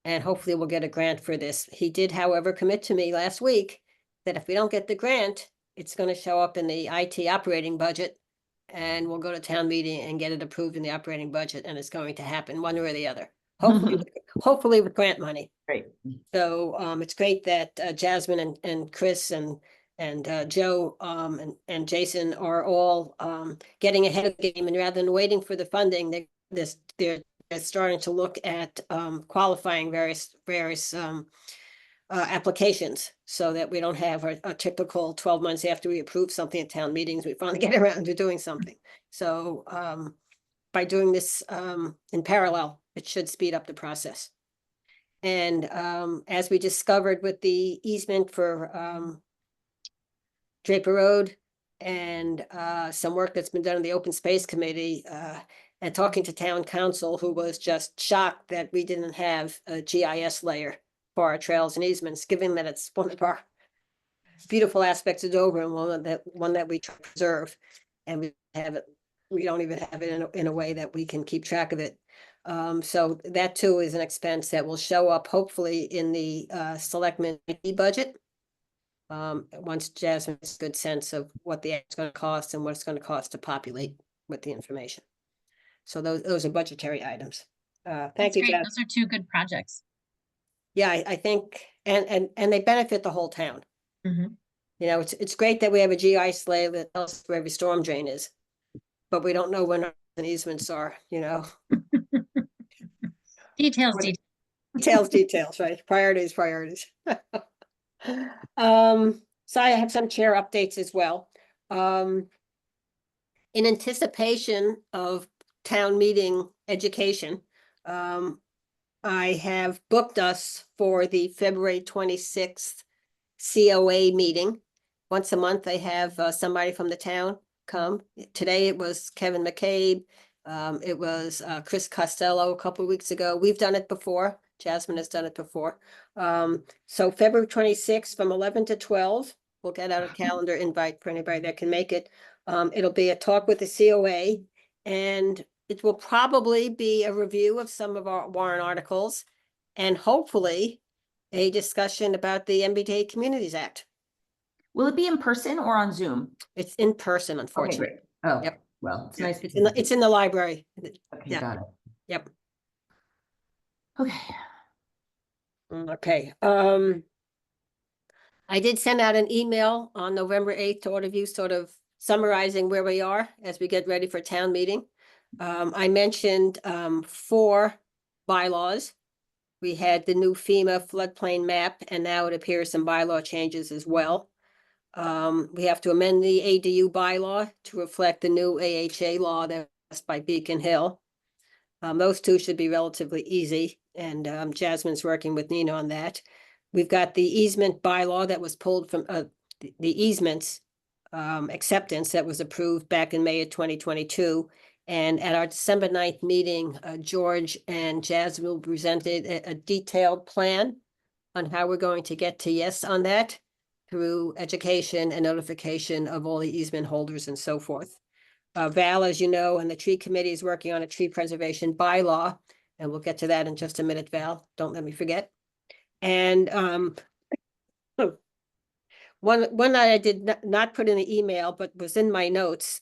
And hopefully we'll get a grant for this. He did, however, commit to me last week that if we don't get the grant, it's gonna show up in the IT operating budget. And we'll go to town meeting and get it approved in the operating budget, and it's going to happen one way or the other. Hopefully with grant money. Great. So it's great that Jasmine and Chris and Joe and Jason are all getting ahead of the game, and rather than waiting for the funding, they're starting to look at qualifying various applications, so that we don't have a typical 12 months after we approve something at town meetings, we finally get around to doing something. So by doing this in parallel, it should speed up the process. And as we discovered with the easement for Draper Road and some work that's been done in the Open Space Committee, and talking to town council, who was just shocked that we didn't have a GIS layer for our trails and easements, given that it's one of our beautiful aspects of Dover and one that we try to preserve. And we don't even have it in a way that we can keep track of it. So that too is an expense that will show up hopefully in the selectmen budget. Once Jasmine has a good sense of what it's going to cost and what it's going to cost to populate with the information. So those are budgetary items. Thank That's you, great. Jasmine. Those are two good projects. Yeah, I think, and they benefit the whole town. Mhm. You know, it's great that we have a GIS layer that tells us where every storm drain is, but we don't know when our easements are, you know. Details, What- details. Details, right? Priorities. So I have some chair updates as well. In anticipation of town meeting education, I have booked us for the February 26th COA meeting. Once a month, I have somebody from the town come. Today it was Kevin McCabe. It was Chris Costello a couple of weeks ago. We've done it before. Jasmine has done it before. So February 26th from 11 to 12, we'll get out a calendar invite for anybody that can make it. It'll be a talk with the COA, and it will probably be a review of some of our warrant articles, and hopefully a discussion about the MBTA Communities Act. Will it be in person or on Zoom? It's in person, Okay, unfortunately. great. Oh, Yep. well, it's Yeah, nice. It's in the library. Okay, yeah. got it. Yep. Okay. Okay, I did send out an email on November 8th to all of you, sort of summarizing where we are as we get ready for town meeting. I mentioned 4 bylaws. We had the new FEMA floodplain map, and now it appears some bylaw changes as well. We have to amend the ADU bylaw to reflect the new AHA law that was passed by Beacon Hill. Those 2 should be relatively easy, and Jasmine's working with Nina on that. We've got the easement bylaw that was pulled from the easements acceptance that was approved back in May of 2022. And at our December 9th meeting, George and Jasmine presented a detailed plan on how we're going to get to yes on that through education and notification of all the easement holders and so forth. Val, as you know, and the tree committee is working on a tree preservation bylaw, and we'll get to that in just a minute, Val. Don't let me forget. And one that I did not put in the email, but was in my notes,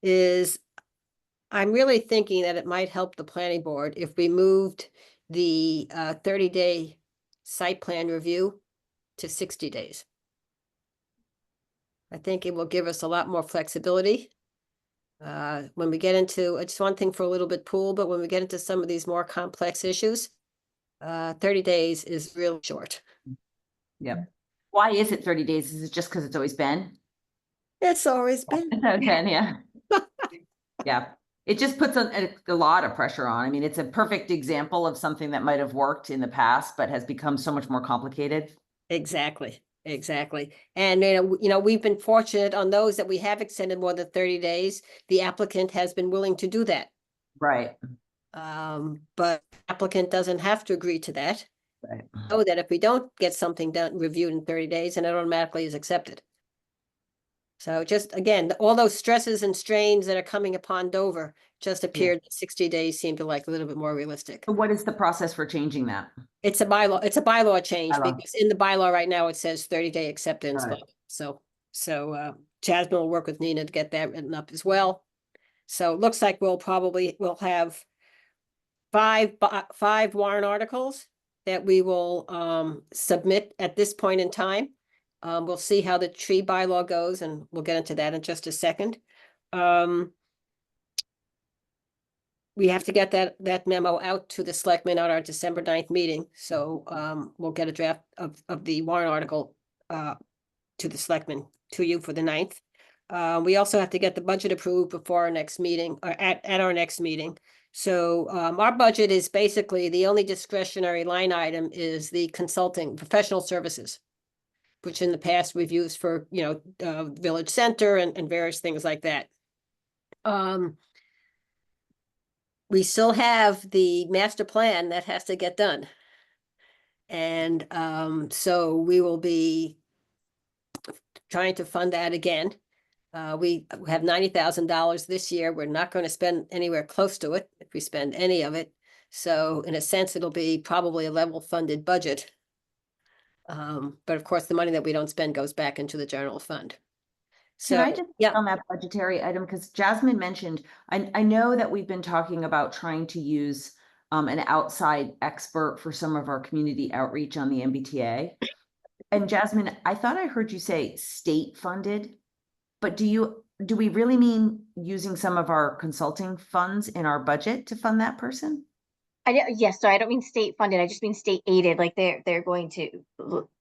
is I'm really thinking that it might help the planning board if we moved the 30-day site plan review to 60 days. I think it will give us a lot more flexibility. When we get into, it's one thing for a little bit pool, but when we get into some of these more complex issues, 30 days is real short. Yep. Why is it 30 days? Is it just because it's always been? It's always been. It's 10, yeah. Yeah, it just puts a lot of pressure on. I mean, it's a perfect example of something that might have worked in the past, but has become so much more complicated. Exactly, exactly. And, we've been fortunate on those that we have extended more than 30 days. The applicant has been willing to do that. Right. But applicant doesn't have to agree to that. Right. Know that if we don't get something done, reviewed in 30 days, and it automatically is accepted. So just, again, all those stresses and strains that are coming upon Dover just appeared that 60 days seemed to like a little bit more realistic. So what is the process for changing that? It's a bylaw change, Bylaw. because in the bylaw right now, it says 30-day acceptance. Right. So Jasmine will work with Nina to get that written up as well. So it looks like we'll have five warrant articles that we will submit at this point in time. We'll see how the tree bylaw goes, and we'll get into that in just a second. We have to get that memo out to the selectmen at our December 9th meeting. So we'll get a draft of the warrant article to the selectmen, to you for the 9th. We also have to get the budget approved before our next meeting, or at our next meeting. So our budget is basically, the only discretionary line item is the consulting professional services, which in the past we've used for, Village Center and various things like that. We still have the master plan that has to get done. And so we will be trying to fund that again. We have $90,000 this year. We're not going to spend anywhere close to it if we spend any of it. So in a sense, it'll be probably a level funded budget. But of course, the money that we don't spend goes back into the general fund. So, Can I just, yeah, on that budgetary item, because Jasmine mentioned, I know that we've been talking about trying to use an outside expert for some of our community outreach on the MBTA. And Jasmine, I thought I heard you say state funded, but do we really mean using some of our consulting funds in our budget to fund that person? Yes, so I don't mean state funded, I just mean state aided, like they're going to,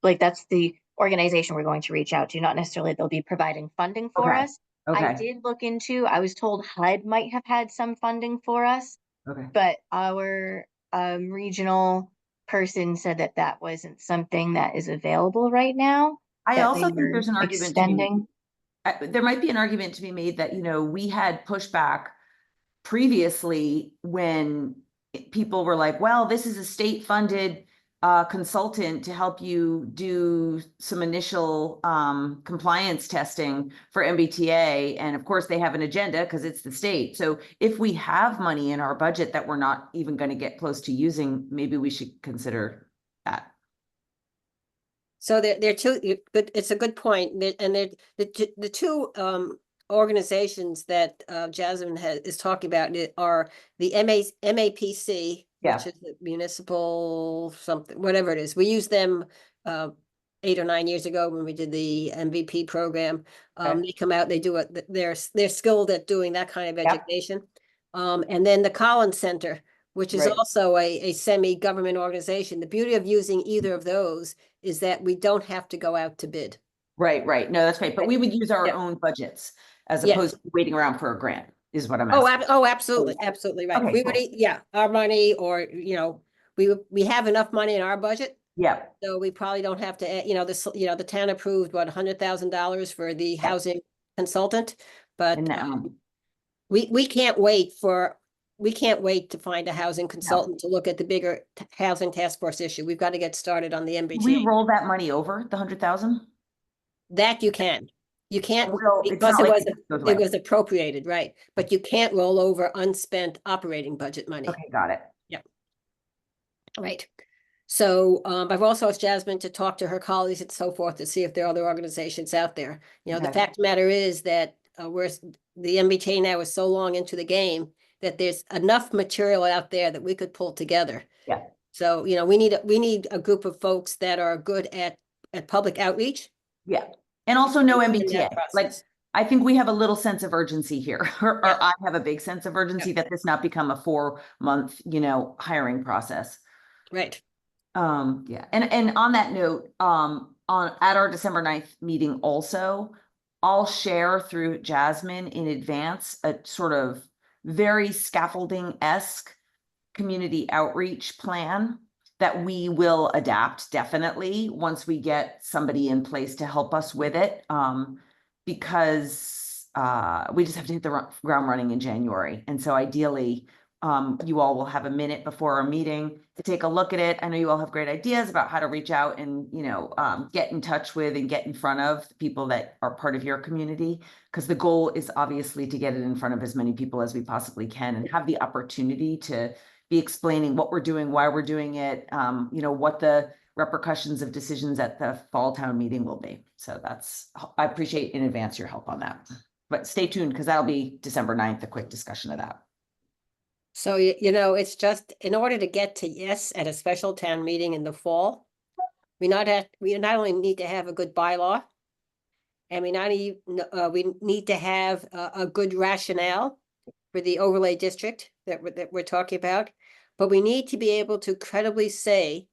like, that's the organization we're going to reach out to, not necessarily they'll be providing funding for Okay. us. I Okay, did look into, I was told HUD might have had some funding for us, okay. but our regional person said that wasn't something that is available right now. I that also they think there's were an argument to be made. extending. There might be an argument to be made that, we had pushback previously when people were like, well, this is a state funded consultant to help you do some initial compliance testing for MBTA. And of course they have an agenda because it's the state. So if we have money in our budget that we're not even going to get close to using, maybe we should consider that. so they're two, but it's a good point. And the two organizations that Jasmine is talking about are the MAPC, Yeah. which is the municipal something, whatever it is. We used them 8 or 9 years ago when we did the MVP program. Okay. They come out, they do it, they're skilled at doing that kind of Yep. education. And then the Collins Center, which is Right. also a semi-government organization. The beauty of using either of those is that we don't have to go out to bid. Right. No, that's right. But we would use our Yeah. own budgets as Yes. opposed to waiting around for a grant is what I'm Oh, asking. absolutely, absolutely right. Okay, We would, cool. our money, or, we have enough money in our budget, Yeah, so we probably don't have to, the town approved, what, $100,000 for the housing consultant? But and we can't wait to find a housing consultant to look at the bigger housing task force issue. We've got to get started on the we MBTA. roll that money over, the 100,000? That you can. You can't, Well, it's because not it like was, it goes it away. was appropriated, right? But you can't roll over unspent operating budget money. Okay, got it. Right. So I've also asked Jasmine to talk to her colleagues and so forth to see if there are other organizations out there. The Okay. fact of the matter is that the MBTA now is so long into the game that there's enough material out there that we could pull together. Yeah. So, we need a group of folks that are good at public outreach. Yeah, and also no in that MBTA. Like, process. I think we have a little sense of urgency here, or Yeah. I have a big sense of urgency that this not become a 4-month, hiring process. Right. Yeah, and on that note, at our December 9th meeting also, I'll share through Jasmine in advance a sort of very scaffolding-esque community outreach plan that we will adapt definitely once we get somebody in place to help us with it. Because we just have to hit the ground running in January. And so ideally, you all will have a minute before our meeting to take a look at it. I know you all have great ideas about how to reach out and, get in touch with and get in front of the people that are part of your community. Because the goal is obviously to get it in front of as many people as we possibly can and have the opportunity to be explaining what we're doing, why we're doing it, what the repercussions of decisions at the fall town meeting will be. So I appreciate in advance your help on that. But stay tuned because that'll be December 9th, a quick discussion of that. So, it's just in order to get to yes at a special town meeting in the fall, we not only need to have a good bylaw, and we need to have a good rationale for the overlay district that we're talking about, but we need to be able to credibly say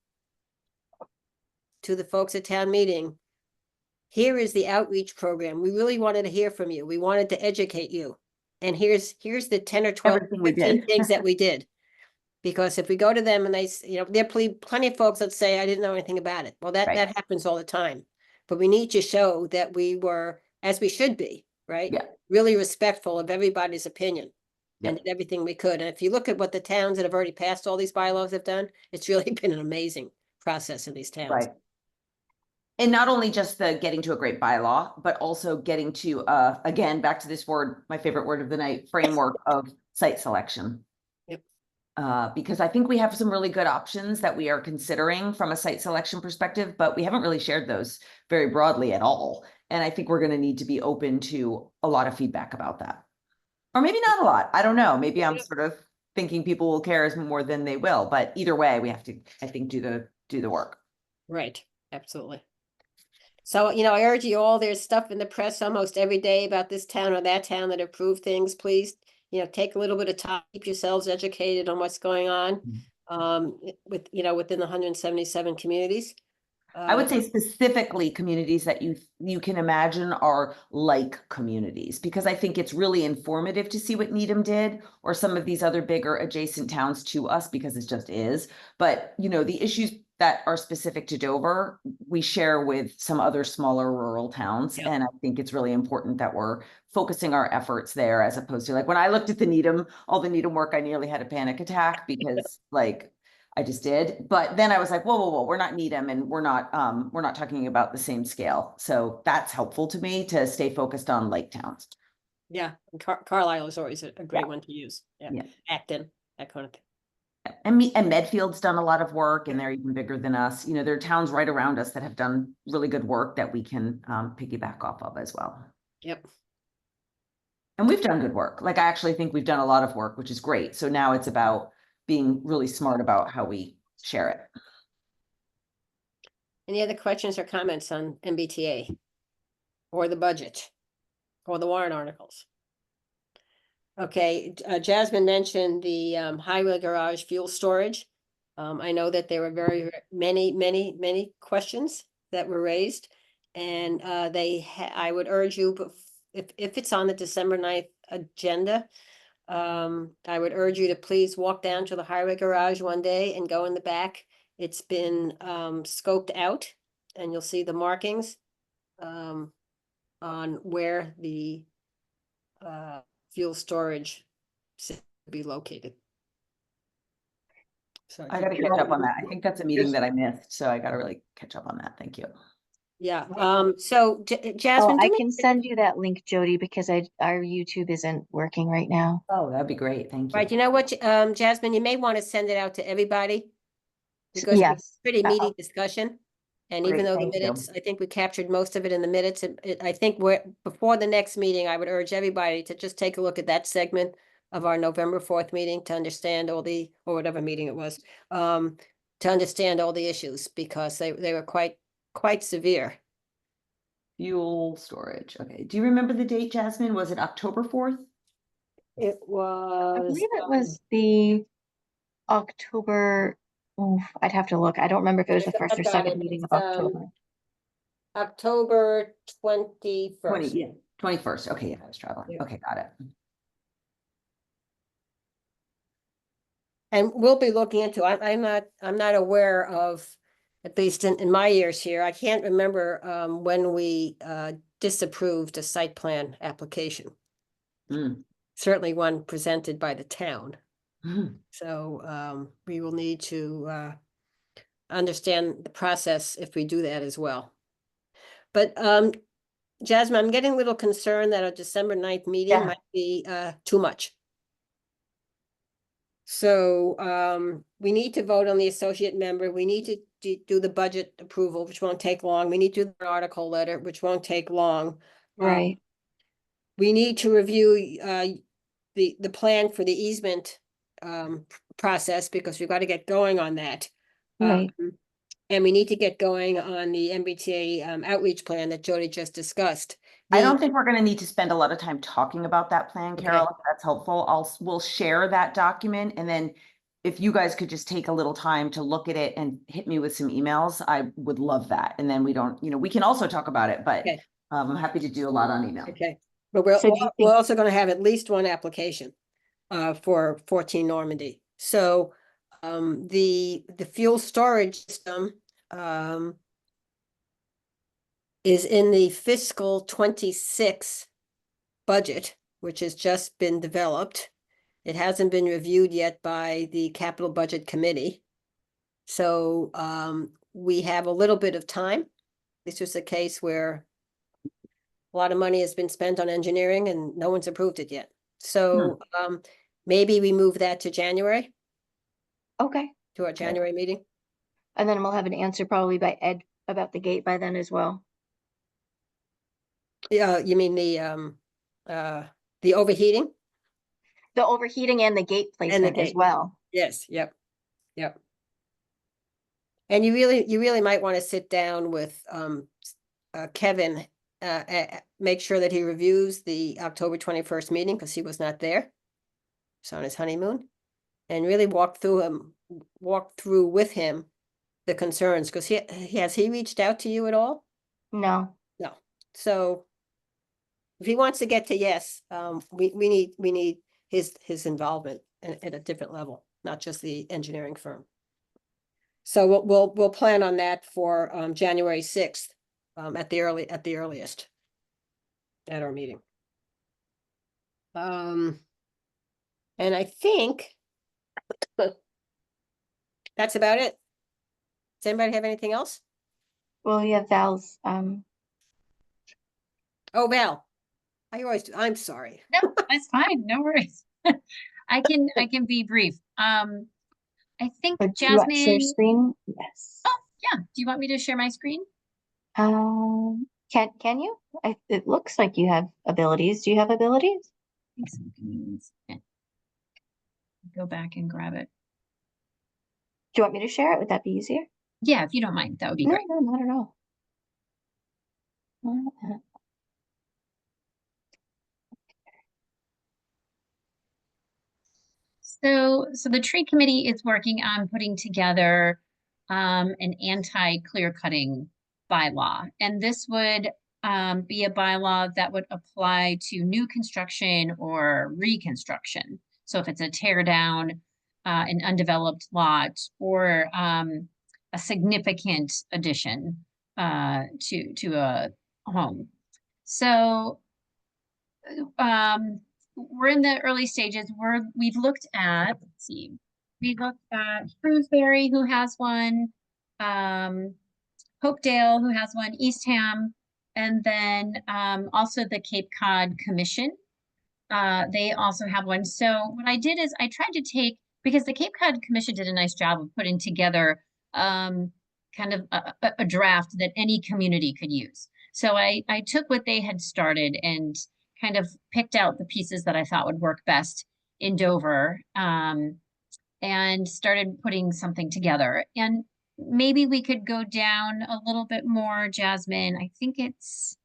to the folks at town meeting, here is the outreach program. We really wanted to hear from you. We wanted to educate you. And here's the 10 or 12, Everything we 15 did. things that we did. Because if we go to them and there are plenty of folks that say, I didn't know anything about it. Well, that Right. happens all the time. But we need to show that we were, as we should be, right? Yeah. Really respectful of everybody's opinion. And Yep. did everything we could. And if you look at what the towns that have already passed all these bylaws have done, it's really been an amazing process in these towns. Right. And not only just the getting to a great bylaw, but also getting to, again, back to this word, my favorite word of the night, framework of site selection. Yep. Because I think we have some really good options that we are considering from a site selection perspective, but we haven't really shared those very broadly at all. And I think we're going to need to be open to a lot of feedback about that. Or maybe not a lot. I don't know. Maybe I'm sort of thinking people will care more than they will, but either way, we have to, I think, do the work. Right, absolutely. So, I urge you all, there's stuff in the press almost every day about this town or that town that approved things. Please, take a little bit of time, keep yourselves educated on what's going on. Within the 177 communities. I would say specifically communities that you can imagine are like communities, because I think it's really informative to see what Needham did or some of these other bigger adjacent towns to us, because it just is. But, the issues that are specific to Dover, we share with some other smaller rural towns. Yep. And I think it's really important that we're focusing our efforts there, as opposed to when I looked at all the Needham work, I nearly had a panic attack because I just did. But then I was like, whoa, we're not Needham and we're not talking about the same scale. So that's helpful to me to stay focused on lake towns. Yeah, Carlisle is always a great one to use. Yeah. Acton, that kind of thing. And Medfield's done a lot of work, and they're even bigger than us. There are towns right around us that have done really good work that we can piggyback off of as well. Yep. And we've done good work. I actually think we've done a lot of work, which is great. So now it's about being really smart about how we share it. Any other questions or comments on MBTA? Or the budget? Or the warrant articles? Okay, Jasmine mentioned the highway garage fuel storage. I know that there were very many questions that were raised. And I would urge you, if it's on the December 9th agenda, I would urge you to please walk down to the highway garage one day and go in the back. It's been scoped out, and you'll see the markings on where the fuel storage will be located. So I got to catch up on that. I think that's a meeting that I missed, so I got to really catch up on that. Thank you. Yeah. So Jasmine, I can send you that link, Jody, because our YouTube isn't working right now. Oh, that'd be great. Thank you. right. You know what, Jasmine, you may want to send it out to everybody. Because it's Yes. a pretty meaty discussion. And even Great, though the thank you. minutes, I think we captured most of it in the minutes, I think before the next meeting, I would urge everybody to just take a look at that segment of our November 4th meeting to understand or whatever meeting it was, to understand all the issues, because they were quite severe. Fuel storage. Okay. Do you remember the date, Jasmine? Was it October 4th? It I was. believe it was the October. I'd have to look. I don't remember if it was the first or I've got second it. meeting of It's, October. October 20, 21st. yeah, 21st. Okay, yeah, I was traveling. Yeah. Okay, got it. And we'll be looking into, I'm not aware of, at least in my years here, I can't remember when we disapproved a site plan application. Mm. Certainly one presented by the town. Mhm. So we will need to understand the process if we do that as well. But Jasmine, I'm getting a little concerned that a December 9th meeting Yeah. might be too much. So we need to vote on the associate member. We need to do the budget approval, which won't take long. We need to do the article letter, which won't take long. Right. We need to review the plan for the easement process because we've got to get going on that. Right. And we need to get going on the MBTA outreach plan that Jody just discussed. I The- don't think we're gonna need to spend a lot of time talking about that plan, Okay. Carol, if that's helpful. We'll share that document, and then if you guys could just take a little time to look at it and hit me with some emails, I would love that. And then we don't, we can also talk about it, but Okay. I'm happy to do a lot on email. Okay, but we're, So do you we're think- also gonna have at least one application for 14 Normandy. So the fuel storage system is in the fiscal 26 budget, which has just been developed. It hasn't been reviewed yet by the capital budget committee. So we have a little bit of time. This was a case where a lot of money has been spent on engineering and no one's approved it yet. So maybe we move that to January, Okay. to our January meeting. And then we'll have an answer probably by Ed about the gate by then as well. Yeah, you mean the overheating? The overheating and the gate placement as gate. well. Yes, yep. And you really might want to sit down with Kevin, make sure that he reviews the October 21st meeting because he was not there. He's on his honeymoon, and really walk through with him the concerns, because has he reached out to you at all? No. No. So if he wants to get to yes, we need his involvement at a different level, not just the engineering firm. So we'll plan on that for January 6th at the earliest at our meeting. And I think that's about it. Does anybody have anything else? Well, you have Val's, Oh, Val, I'm sorry. No, that's fine. No worries. I can be brief. I think or do you want to share Jasmine, screen? Yes. yeah, do you want me to share my screen? Can you? It looks like you have abilities. Do you have abilities? I think so. Give me 1 second. Go back and grab it. Do you want me to share it? Would that be easier? Yeah, if you don't mind, that would be No, great. no, not at all. So the tree committee is working on putting together an anti-clear cutting bylaw. And this would be a bylaw that would apply to new construction or reconstruction. So if it's a tear down, an undeveloped lot, or a significant addition to a home. So we're in the early stages. We've looked at, let's see, we looked at Shrewsbury, who has one, Hopedale, who has one, Eastham, and then also the Cape Cod Commission. They also have one. So what I did is I tried to take, because the Cape Cod Commission did a nice job of putting together kind of a draft that any community could use. So I took what they had started and kind of picked out the pieces that I thought would work best in Dover, and started putting something together. And maybe we could go down a little bit more, Jasmine. I think it's,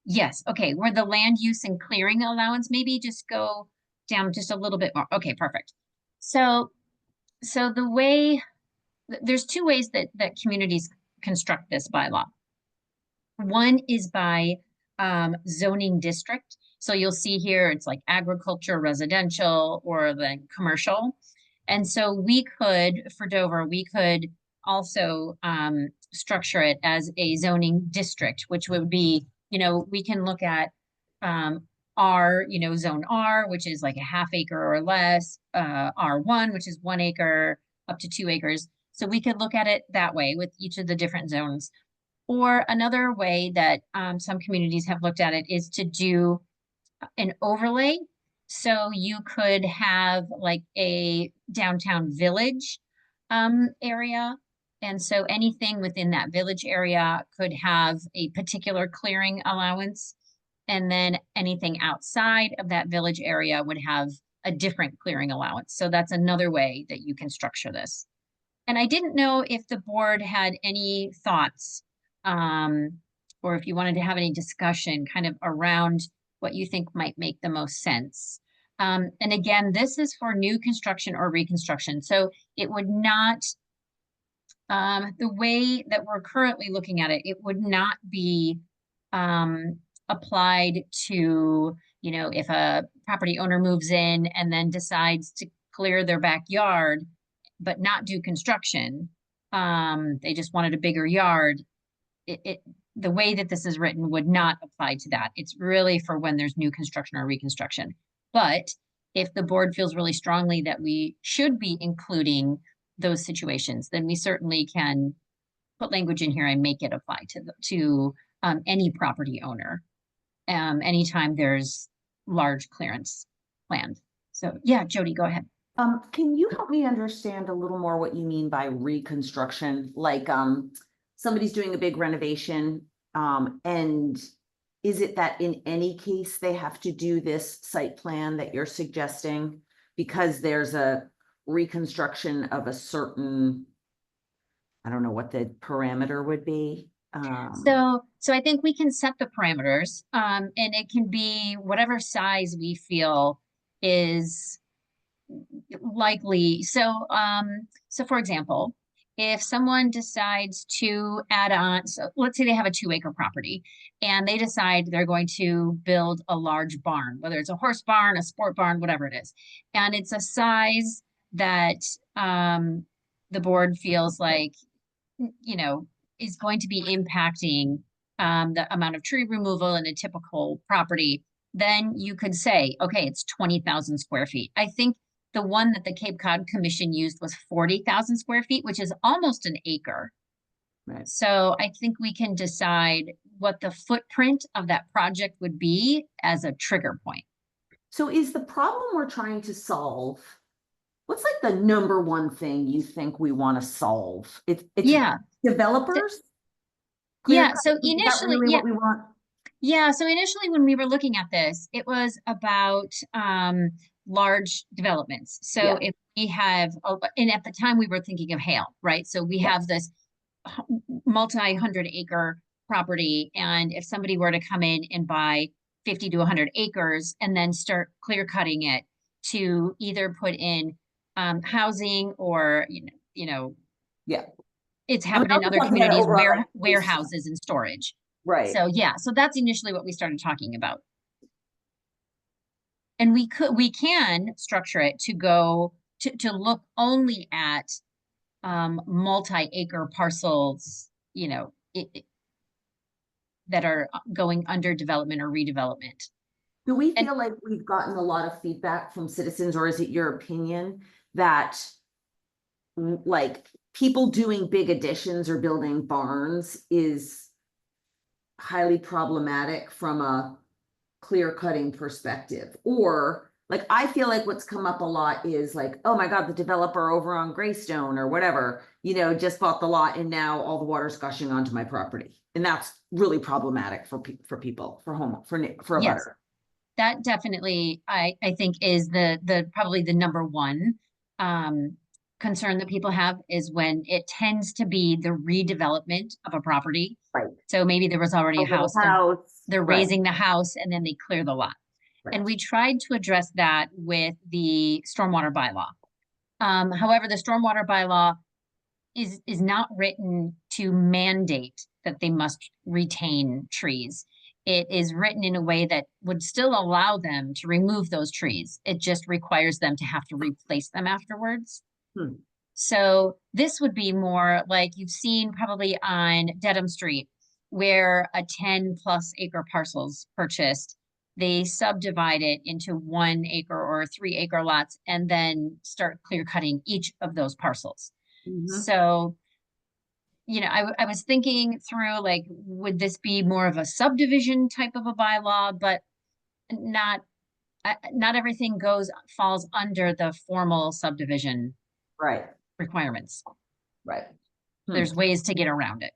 yes, okay, where the land use and clearing allowance, maybe just go down just a little bit more. Okay, perfect. So the way, there's two ways that communities construct this bylaw. One is by zoning district. So you'll see here, it's like agriculture, residential, or then commercial. And so we could, for Dover, we could also structure it as a zoning district, which would be, you know, we can look at R, you know, zone R, which is like a ½ acre or less, R1, which is 1 acre up to 2 acres. So we could look at it that way with each of the different zones. Or another way that some communities have looked at it is to do an overlay. So you could have like a downtown village area. And so anything within that village area could have a particular clearing allowance. And then anything outside of that village area would have a different clearing allowance. So that's another way that you can structure this. And I didn't know if the board had any thoughts or if you wanted to have any discussion kind of around what you think might make the most sense. And again, this is for new construction or reconstruction. So it would not, the way that we're currently looking at it, it would not be applied to, you know, if a property owner moves in and then decides to clear their backyard, but not do construction. They just wanted a bigger yard. The way that this is written would not apply to that. It's really for when there's new construction or reconstruction. But if the board feels really strongly that we should be including those situations, then we certainly can put language in here and make it apply to any property owner anytime there's large clearance planned. So yeah, Jody, go ahead. Can you help me understand a little more what you mean by reconstruction? Like, somebody's doing a big renovation, and is it that in any case they have to do this site plan that you're suggesting because there's a reconstruction of a certain, I don't know what the parameter would be? So I think we can set the parameters, and it can be whatever size we feel is likely. So for example, if someone decides to add on, so let's say they have a 2 acre property and they decide they're going to build a large barn, whether it's a horse barn, a sport barn, whatever it is. And it's a size that the board feels like, you know, is going to be impacting the amount of tree removal in a typical property, then you could say, okay, it's 20,000 square feet. I think the one that the Cape Cod Commission used was 40,000 square feet, which is almost an acre. Right. So I think we can decide what the footprint of that project would be as a trigger point. So is the problem we're trying to solve, what's like the number one thing you think we want to solve? It's Yeah. developers? Yeah, Clear so cut? Is that initially, really yeah. what we want? Yeah, so initially when we were looking at this, it was about large developments. So Yeah. if we have, and at the time we were thinking of Hale, right? So we Yeah. have this multi-hundred acre property, and if somebody were to come in and buy 50 to 100 acres and then start clear cutting it to either put in housing or, you know, Yeah. it's I mean, happened I'm in just other talking about communities overall, where like, warehouses and storage. Right. So yeah, so that's initially what we started talking about. And we can structure it to go to look only at multi-acre parcels, you know, that are going under development or redevelopment. Do we And- feel like we've gotten a lot of feedback from citizens, or is it your opinion that like people doing big additions or building barns is highly problematic from a clear cutting perspective? Or like, I feel like what's come up a lot is like, oh my God, the developer over on Greystone or whatever, you know, just bought the lot and now all the water's gushing onto my property. And that's really problematic for people, for a Yes. butter. That definitely, I think is the probably the number one concern that people have is when it tends to be the redevelopment of a property. Right. So maybe there was already a house, and they're right. raising the house and then they clear the lot. Right. And we tried to address that with the stormwater bylaw. However, the stormwater bylaw is not written to mandate that they must retain trees. It is written in a way that would still allow them to remove those trees. It just requires them to have to replace them afterwards. Hmm. So this would be more like you've seen probably on Dedham Street, where a 10+ acre parcel's purchased. They subdivide it into 1 acre or 3 acre lots and then start clear cutting each of those parcels. So, you know, I was thinking through, like, would this be more of a subdivision type of a bylaw, but not everything falls under the formal subdivision Right, requirements. right. There's ways to get around it.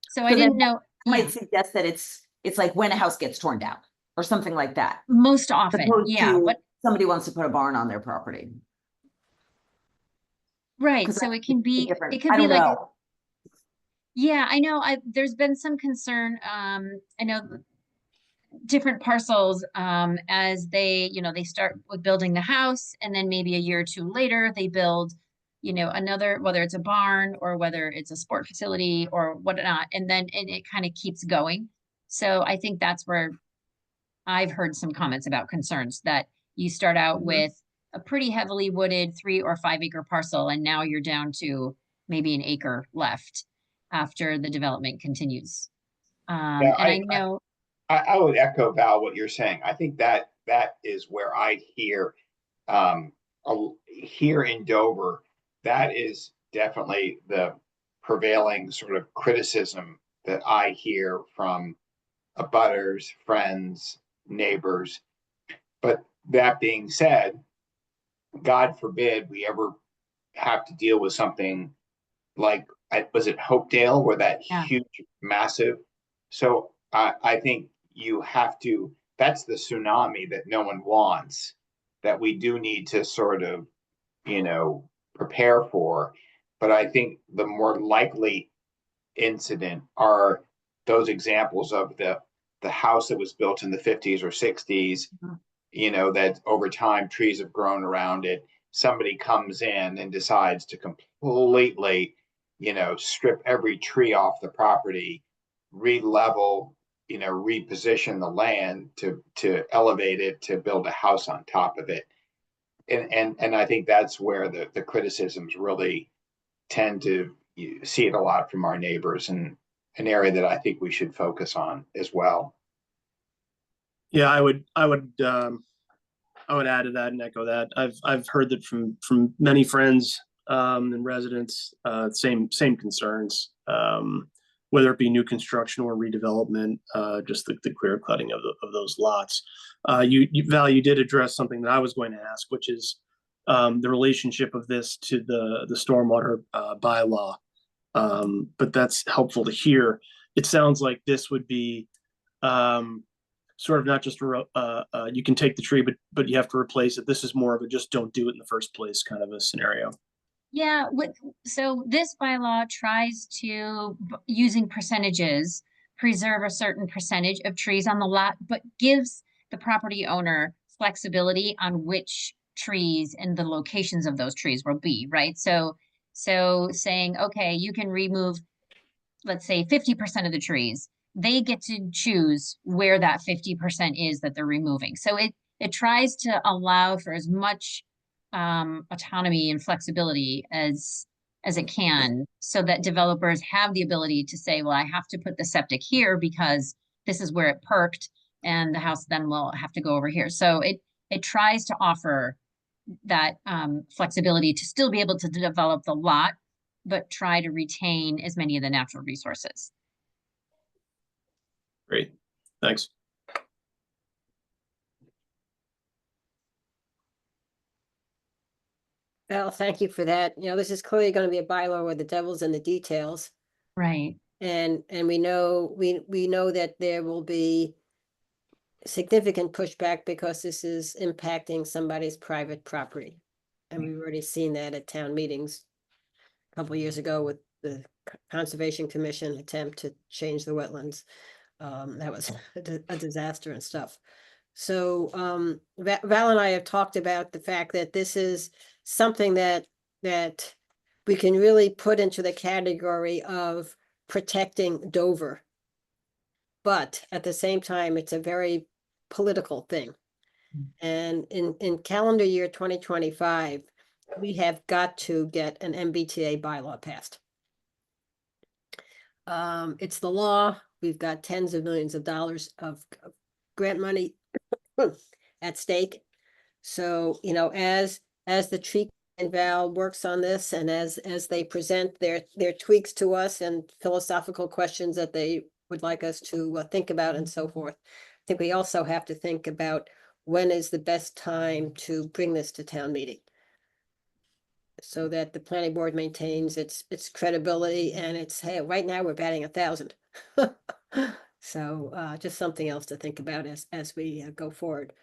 So I So then didn't know, Might yeah, suggest that it's like when a house gets torn down or something like that. most often, Opposed yeah, to but somebody wants to put a barn on their property. right, 'Cause so that it can be, different. it could I be don't like, know. yeah, I know, there's been some concern, I know different parcels, as they, you know, they start with building the house and then maybe a year or two later, they build, you know, another, whether it's a barn or whether it's a sport facility or whatnot, and then it kind of keeps going. So I think that's where I've heard some comments about concerns that you start out with a pretty heavily wooded 3 or 5 acre parcel, and now you're down to maybe an acre left after the development continues. Yeah, And I know, I would echo Val what you're saying. I think that is where I hear here in Dover, that is definitely the prevailing sort of criticism that I hear from abutters, friends, neighbors. But that being said, God forbid we ever have to deal with something like, was it Hopedale, where that Yeah. huge, massive? So I think you have to, that's the tsunami that no one wants, that we do need to sort of, you know, prepare for. But I think the more likely incident are those examples of the house that was built in the 50s or 60s, you know, that over time trees have grown around it. Somebody comes in and decides to completely, you know, strip every tree off the property, re-level, you know, reposition the land to elevate it, to build a house on top of it. And I think that's where the criticisms really tend to, you see it a lot from our neighbors, and an area that I think we should focus on as well. Yeah, I would add to that and echo that. I've heard that from many friends and residents, same concerns, whether it be new construction or redevelopment, just the clear cutting of those lots. Val, you did address something that I was going to ask, which is the relationship of this to the stormwater bylaw. But that's helpful to hear. It sounds like this would be sort of not just you can take the tree, but you have to replace it. This is more of a just don't do it in the first place kind of a scenario. yeah, so this bylaw tries to, using percentages, preserve a certain percentage of trees on the lot, but gives the property owner flexibility on which trees and the locations of those trees will be, right? So saying, okay, you can remove, let's say 50% of the trees, they get to choose where that 50% is that they're removing. So it tries to allow for as much autonomy and flexibility as it can, so that developers have the ability to say, well, I have to put the septic here because this is where it perked, and the house then will have to go over here. So it tries to offer that flexibility to still be able to develop the lot, but try to retain as many of the natural resources. Great, thanks. Well, thank you for that. You know, this is clearly going to be a bylaw where the devil's in the details. Right. And we know, we know that there will be significant pushback because this is impacting somebody's private property. And we've already seen that at town meetings a couple of years ago with the Conservation Commission attempt to change the wetlands. That was a disaster and stuff. So Val and I have talked about the fact that this is something that we can really put into the category of protecting Dover. But at the same time, it's a very political thing. And in calendar year 2025, we have got to get an MBTA bylaw passed. It's the law. We've got tens of millions of dollars of grant money at stake. So, you know, as the tree and Val works on this, and as they present their tweaks to us and philosophical questions that they would like us to think about and so forth, I think we also have to think about when is the best time to bring this to town meeting, so that the planning board maintains its credibility, and it's, hey, right now we're batting 1,000. So just something else to think about as we go forward.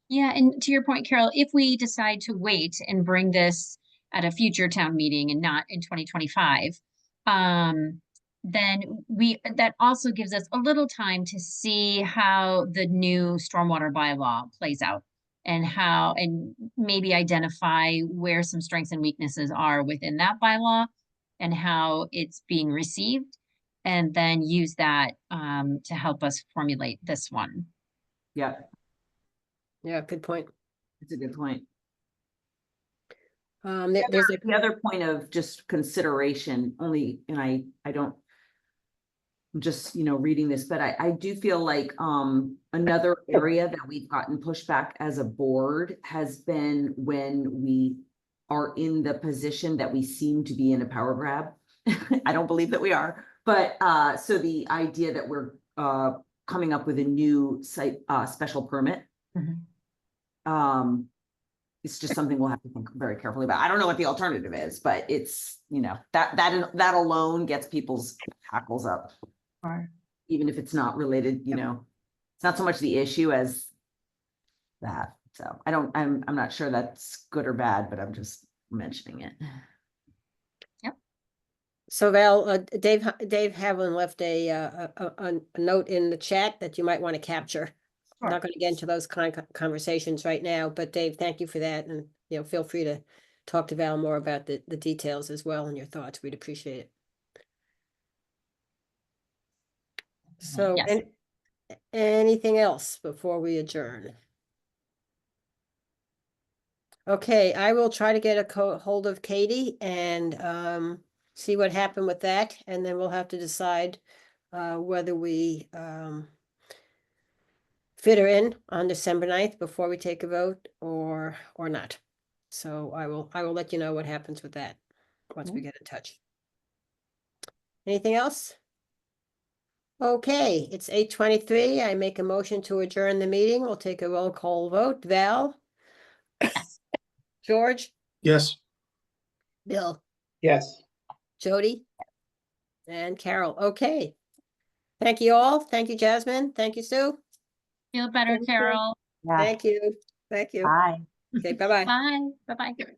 Yeah, and to your point, Carol, if we decide to wait and bring this at a future town meeting and not in 2025, then that also gives us a little time to see how the new stormwater bylaw plays out, and maybe identify where some strengths and weaknesses are within that bylaw and how it's being received, and then use that to help us formulate this one. Yeah, Yeah, good point. it's a good point. There's a The other point of just consideration only, and I don't, I'm just, you know, reading this, but I do feel like another area that we've gotten pushback as a board has been when we are in the position that we seem to be in a power grab. I don't believe that we are, but so the idea that we're coming up with a new site special permit. It's just something we'll have to think very carefully about. I don't know what the alternative is, but it's, you know, that alone gets people's hackles up. Even if it's not related, you know, it's not so much the issue as that. So I'm not sure that's good or bad, but I'm just mentioning it. So Val, Dave Havlin left a note in the chat that you might want to capture. I'm not going to get into those conversations right now, but Dave, thank you for that. And, you know, feel free to talk to Val more about the details as well and your thoughts. We'd appreciate it. So, Yes. anything else before we adjourn? Okay, I will try to get a hold of Katie and see what happened with that, and then we'll have to decide whether we fit her in on December 9th before we take a vote or not. So I will let you know what happens with that once we get in touch. Anything else? Okay, it's 8:23. I make a motion to adjourn the meeting. We'll take a roll call vote. Val? George? Yes. Bill? Yes. Jody? And Carol. Okay. Thank you all. Thank you, Jasmine. Thank you, Sue. Feel better, Thank you. Carol. Yeah. Thank you. Thank you. Bye. Okay, bye-bye. Bye. Bye-bye.